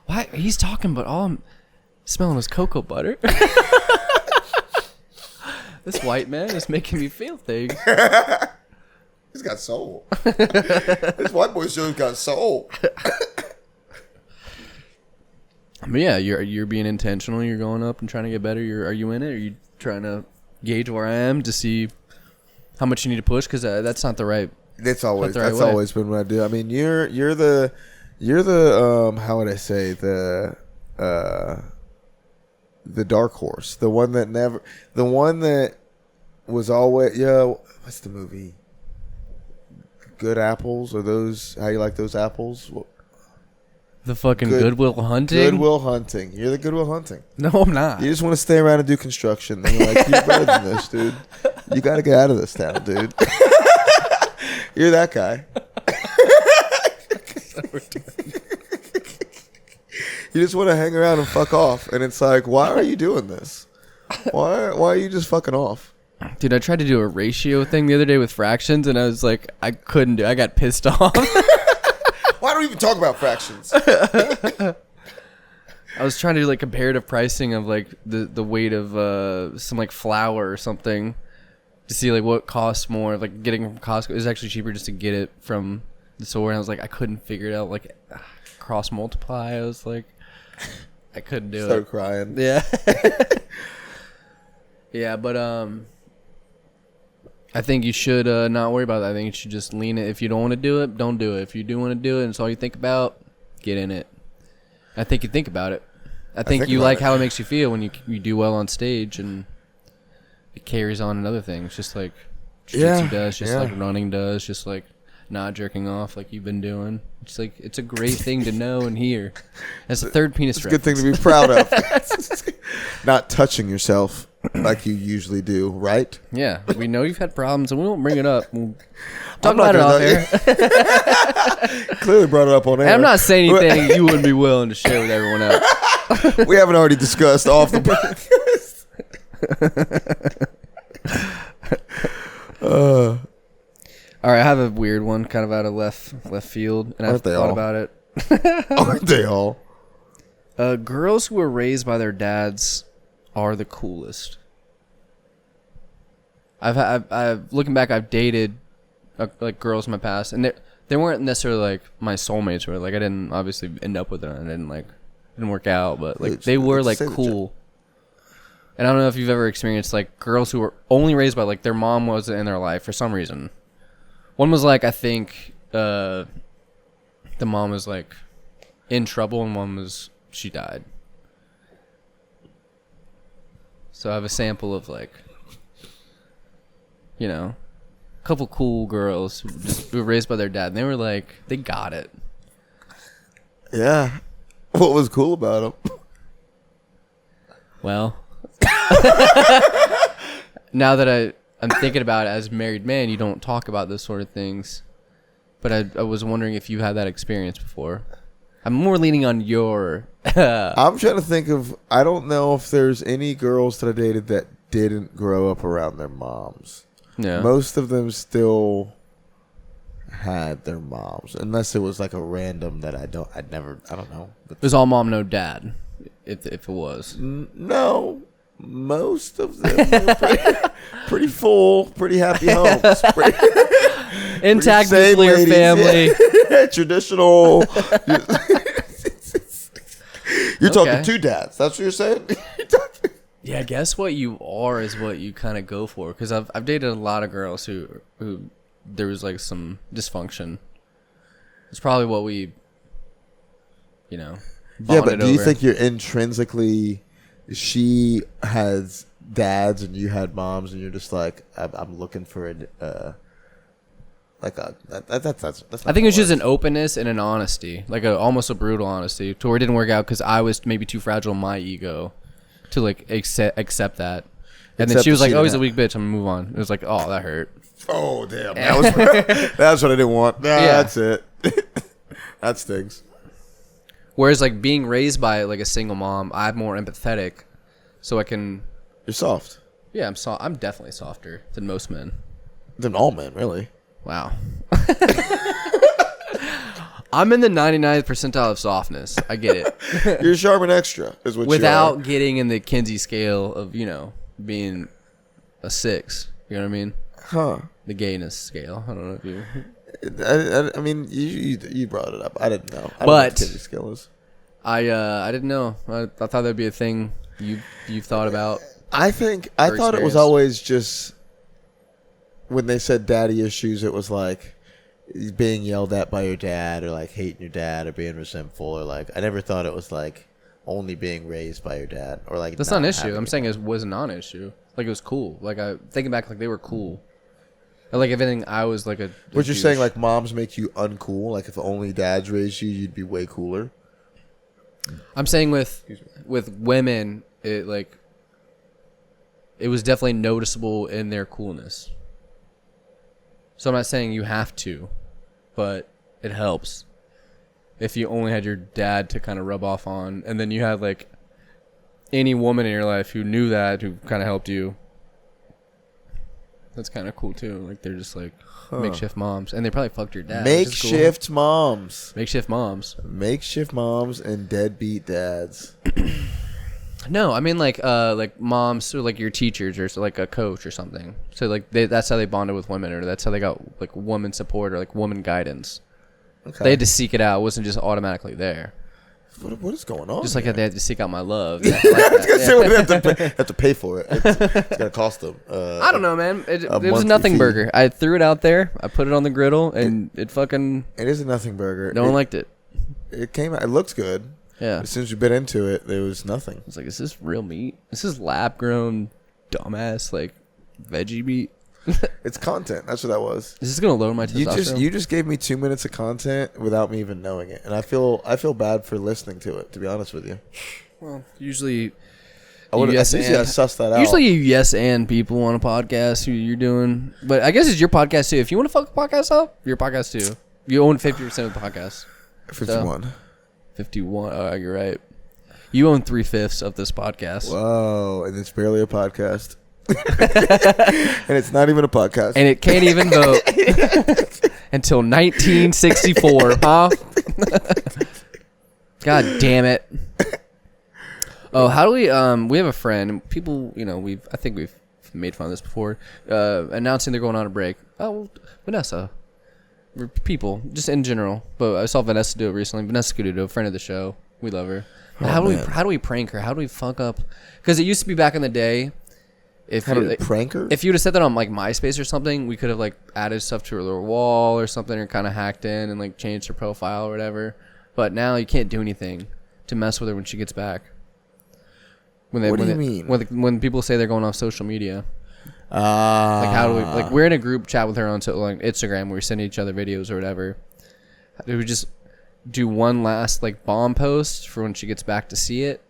Why? He's talking, but all I'm smelling is cocoa butter. This white man is making me feel things. He's got soul. This white boy show's got soul. But yeah, you're being intentional. You're going up and trying to get better. Are you in it? Are you trying to gauge where I am to see how much you need to push? Because that's not the right. That's always been what I do. I mean, you're the how would I say the dark horse, the one that was always what's the movie? Good Apples, or those? How you like those apples? The fucking Goodwill Hunting? Goodwill Hunting. You're the Goodwill Hunting. No, I'm not. You just want to stay around and do construction. And you're like, you're better than this, dude. You got to get out of this town, dude. You're that guy. You just want to hang around and fuck off. And it's like, why are you doing this? Why are you just fucking off? Dude, I tried to do a ratio thing the other day with fractions, and I was like, I couldn't do it. I got pissed off. Why don't we even talk about fractions? I was trying to do like comparative pricing of like the weight of some like flour or something to see like what costs more. Like getting from Costco is actually cheaper just to get it from the store. And I was like, I couldn't figure it out. Like cross multiply. I was like, I couldn't do it. Start crying. Yeah. Yeah, but I think you should not worry about that. I think you should just lean it. If you don't want to do it, don't do it. If you do want to do it and it's all you think about, get in it. I think you think about it. I think you like how it makes you feel when you do well on stage, and it carries on in other things, just like jiu-jitsu does, just like running does, just like not jerking off like you've been doing. It's like it's a great thing to know and hear. As a third penis It's a good thing to be proud of. Not touching yourself like you usually do, right? Yeah, we know you've had problems, and we won't bring it up. We'll talk about it off air. Clearly brought it up on air. And I'm not saying anything you wouldn't be willing to share with everyone else. We haven't already discussed off the podcast. All right, I have a weird one, kind of out of left field, and I've thought about it. Aren't they all? Girls who were raised by their dads are the coolest. I've looking back, I've dated like girls in my past, and they weren't necessarily like my soulmates, or like I didn't obviously end up with them, and didn't work out, but like they were like cool. And I don't know if you've ever experienced like girls who were only raised by like their mom wasn't in their life for some reason. One was like, I think the mom was like in trouble, and one was she died. So I have a sample of like, you know, a couple cool girls who were raised by their dad, and they were like, they got it. Yeah. What was cool about them? Well, now that I'm thinking about it as a married man, you don't talk about those sort of things. But I was wondering if you had that experience before. I'm more leaning on your... I'm trying to think of... I don't know if there's any girls that I dated that didn't grow up around their moms. Yeah. Most of them still had their moms. Unless it was like a random that I don't know. It was all mom, no dad, if it was. No. Most of them were pretty full, pretty happy homes. Intact nuclear family. Yeah. Traditional. You're talking two dads. That's what you're saying? Yeah, I guess what you are is what you kind of go for. Because I've dated a lot of girls who there was like some dysfunction. It's probably what we, Yeah, but do you think you're intrinsically... She has dads and you had moms, and you're just like, I'm looking for that's I think it was just an openness and an honesty, like almost a brutal honesty, to where it didn't work out because I was maybe too fragile in my ego to like accept that. And then she was like, "Oh, he's a weak bitch. I'm gonna move on." It was like, "Oh, that hurt." Oh, damn. That's what I didn't want. Nah, yeah. That's it. That stings. Whereas like being raised by like a single mom, I'm more empathetic, so I can. You're soft. Yeah, I'm definitely softer than most men. Than all men, really. Wow. I'm in the 99th percentile of softness. I get it. You're Charmin Extra, is what without you are. Getting in the Kinsey scale of being a 6. You know what I mean? Huh. The gayness scale. I don't know if you. I mean, you brought it up. I didn't know. I don't know But what the kidney scale is. I didn't know. I thought that'd be a thing you've thought about. I thought it was experience. always just when they said daddy issues, it was like being yelled at by your dad, or like hating your dad, or being resentful, or like I never thought it was like only being raised by your dad, or like That's not an issue. I'm saying it was a non-issue. Like it was cool. Like I thinking back, like they were cool. And, like if anything, I was like a. But you're saying like moms make you uncool. Like if only dads raised you, you'd be way cooler. I'm saying with women, it was definitely noticeable in their coolness. So I'm not saying you have to, but it helps if you only had your dad to kind of rub off on, and then you had like any woman in your life who knew that, who kind of helped you. That's kind of cool too. Like they're just like makeshift moms, and they probably fucked your dad. Makeshift moms. Makeshift moms. Makeshift moms and deadbeat dads. No, I mean like moms or like your teachers or so like a coach or something. So like that's how they bonded with women, or that's how they got like woman support or like woman guidance. Okay. They had to seek it out. It wasn't just automatically there. What is going on? Just like here? they had to seek out my love. I was gonna say what they have to pay for it. It's gonna cost them. I don't know, man. It was a monthly nothing fee. burger. I threw it out there. I put it on the griddle, and it fucking It is a nothing burger. no one liked it. It came out. It looks good. Yeah. As soon as you bit into it, there was nothing. I was like, is this real meat? This is lab grown, dumbass like veggie meat. It's content. That's what that was. Is this gonna lower my testosterone? You just gave me 2 minutes of content without me even knowing it, and I feel bad for listening to it. To be honest with you, Well, usually. I would Yes, usually I and. suss that out. Usually you yes and people on a podcast who you're doing. But I guess it's your podcast too. If you want to fuck a podcast up, your podcast too. You own 50% of the podcast. 51. 51. Oh, you're right. You own 3/5 of this podcast. Whoa, and it's barely a podcast. And it's not even a podcast. And it can't even vote until 1964, huh? God damn it. Oh, how do we have a friend, people, I think we've made fun of this before, announcing they're going on a break. Oh, well, Vanessa. People, just in general. But I saw Vanessa do it recently. Vanessa Scudo, a friend of the show. We love her. How do we prank her? How do we fuck up? Because it used to be back in the day. How do we prank her? If you would have said that on like MySpace or something, we could have like added stuff to her little wall or something, or kind of hacked in and like changed her profile or whatever. But now you can't do anything to mess with her when she gets back. What do you mean? When people say they're going off social media. Like How do we we're in a group chat with her on like Instagram where we send each other videos or whatever. Do we just do one last like bomb post for when she gets back to see it?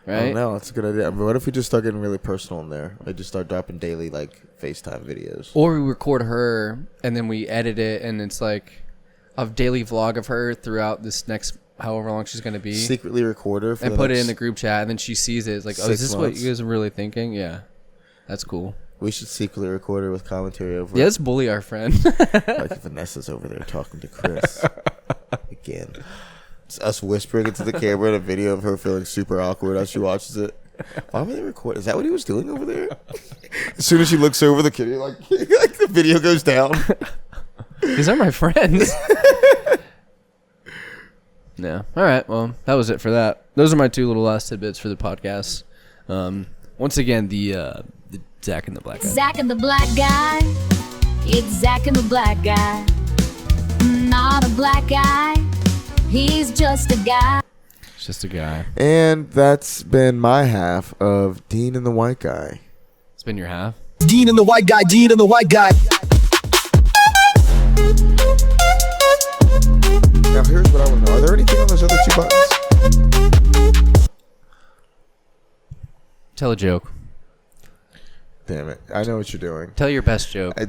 Right? No, that's a good idea. But what if we just start getting really personal in there? I just start dropping daily like FaceTime videos. Or we record her and then we edit it, and it's like a daily vlog of her throughout this next however long she's going to be. Secretly record her and put it in the group chat, and then she sees it. It's like, oh, is this what you guys are really thinking? Yeah. That's cool. We should secretly record her with commentary over Yeah, let's bully our friend. like if Vanessa's over there talking to Chris. Again. It's us whispering into the camera in a video of her feeling super awkward as she watches it. Why were they recording? Is that what he was doing over there? As soon as she looks over the kid, like the video goes down. These are my friends. No. All right. Well, that was it for that. Those are my two little last tidbits for the podcast. Once again, the Zack and the Black Guy. Zack and the Black Guy. It's Zack and the Black Guy. Not a black guy. He's just a guy. It's just a guy. And that's been my half of Dean and the White Guy. It's been your half. Dean and the white guy, Dean and the white guy. Now here's what I want to know. Are there anything on those other two buttons? Tell a joke. Damn it. I know what you're doing. Tell your best joke. Go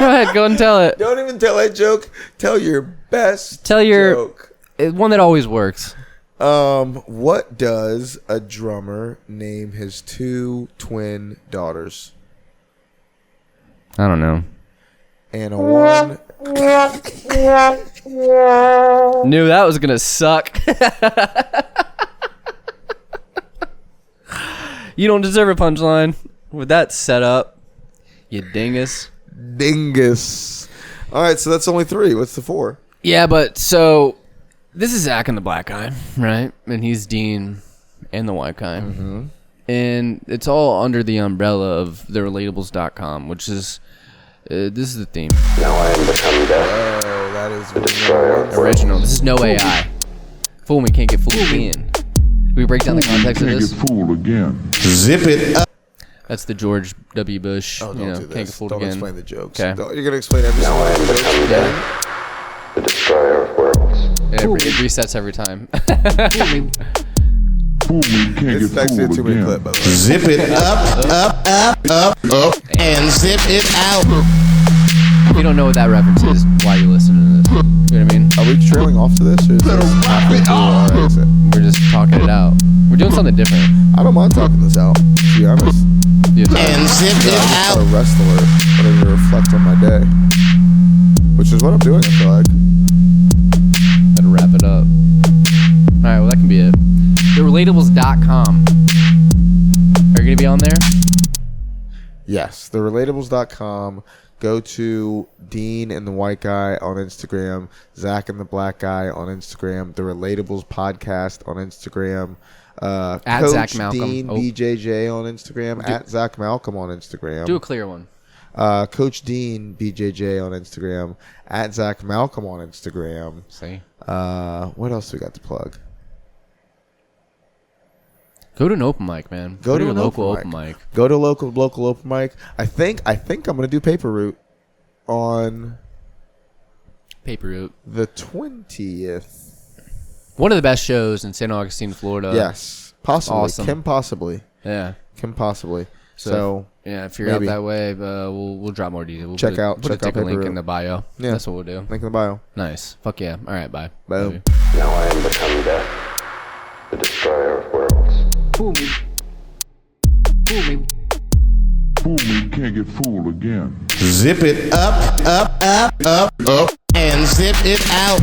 ahead. Go and tell it. Don't even tell that joke. Tell your best joke. One that always works. What does a drummer name his two twin daughters? I don't know. And a one. Knew that was gonna suck. You don't deserve a punchline with that setup, you dingus. Dingus. All right, so that's only 3. What's the 4? Yeah, but so this is Zack and the black guy, right? And he's Dean and the white guy. Mm-hmm. And it's all under the umbrella of therelatables.com, which is, this is the theme. Now I am become death. Oh, that is The destroyer of worlds. Original. This is no AI. Fool me, can't get fooled again. Can we break down the context of this? Fool again. Zip it up. That's the George W. Bush. Oh, don't do can't this. get fooled Don't again. explain the jokes. Okay. You're going to explain every Now I am single become joke. death. The destroyer of worlds. It resets every time. Fool me, can't It's get actually a fooled 2-minute clip, again. by the way. Zip it up, and zip it out. If you don't know what that reference is, why are you listening to this? You know what I mean? Are we trailing off to this, or is this halfway through our exit? We're just talking it out. We're doing something different. I don't mind talking this out, to be honest. And zip it I'm out. a wrestler, whatever to reflect on my day. Which is what I'm doing, I feel like. Gotta wrap it up. Alright, well, that can be it. TheRelatables.com. Are you going to be on there? Yes, therelatables.com. Go to Dean and the White Guy on Instagram, Zack and the Black Guy on Instagram, The Relatables Podcast on Instagram, At Coach Zack Malcolm. Dean BJJ on Instagram, at Zack Malcolm on Instagram. Do a clear one. Coach Dean BJJ on Instagram, at Zack Malcolm on Instagram. See? What else we got to plug? Go to an open mic, man. Go to your an local open open mic. Go to local open mic. I think I'm gonna do Paper Route on Paper Route. the 20th. One of the best shows in St. Augustine, Florida. Yes, possibly. Awesome. Kim possibly. Yeah. So Yeah, if you're maybe. out that way, we'll drop more details. We'll Check put out a Paper link in Route. the bio. Yeah. That's what we'll do. link in the bio. Nice. Fuck yeah. All right, bye. Boom. Love you. Now I am become death. The destroyer of worlds. Fool me, can't get fooled again. Zip it up, and zip it out.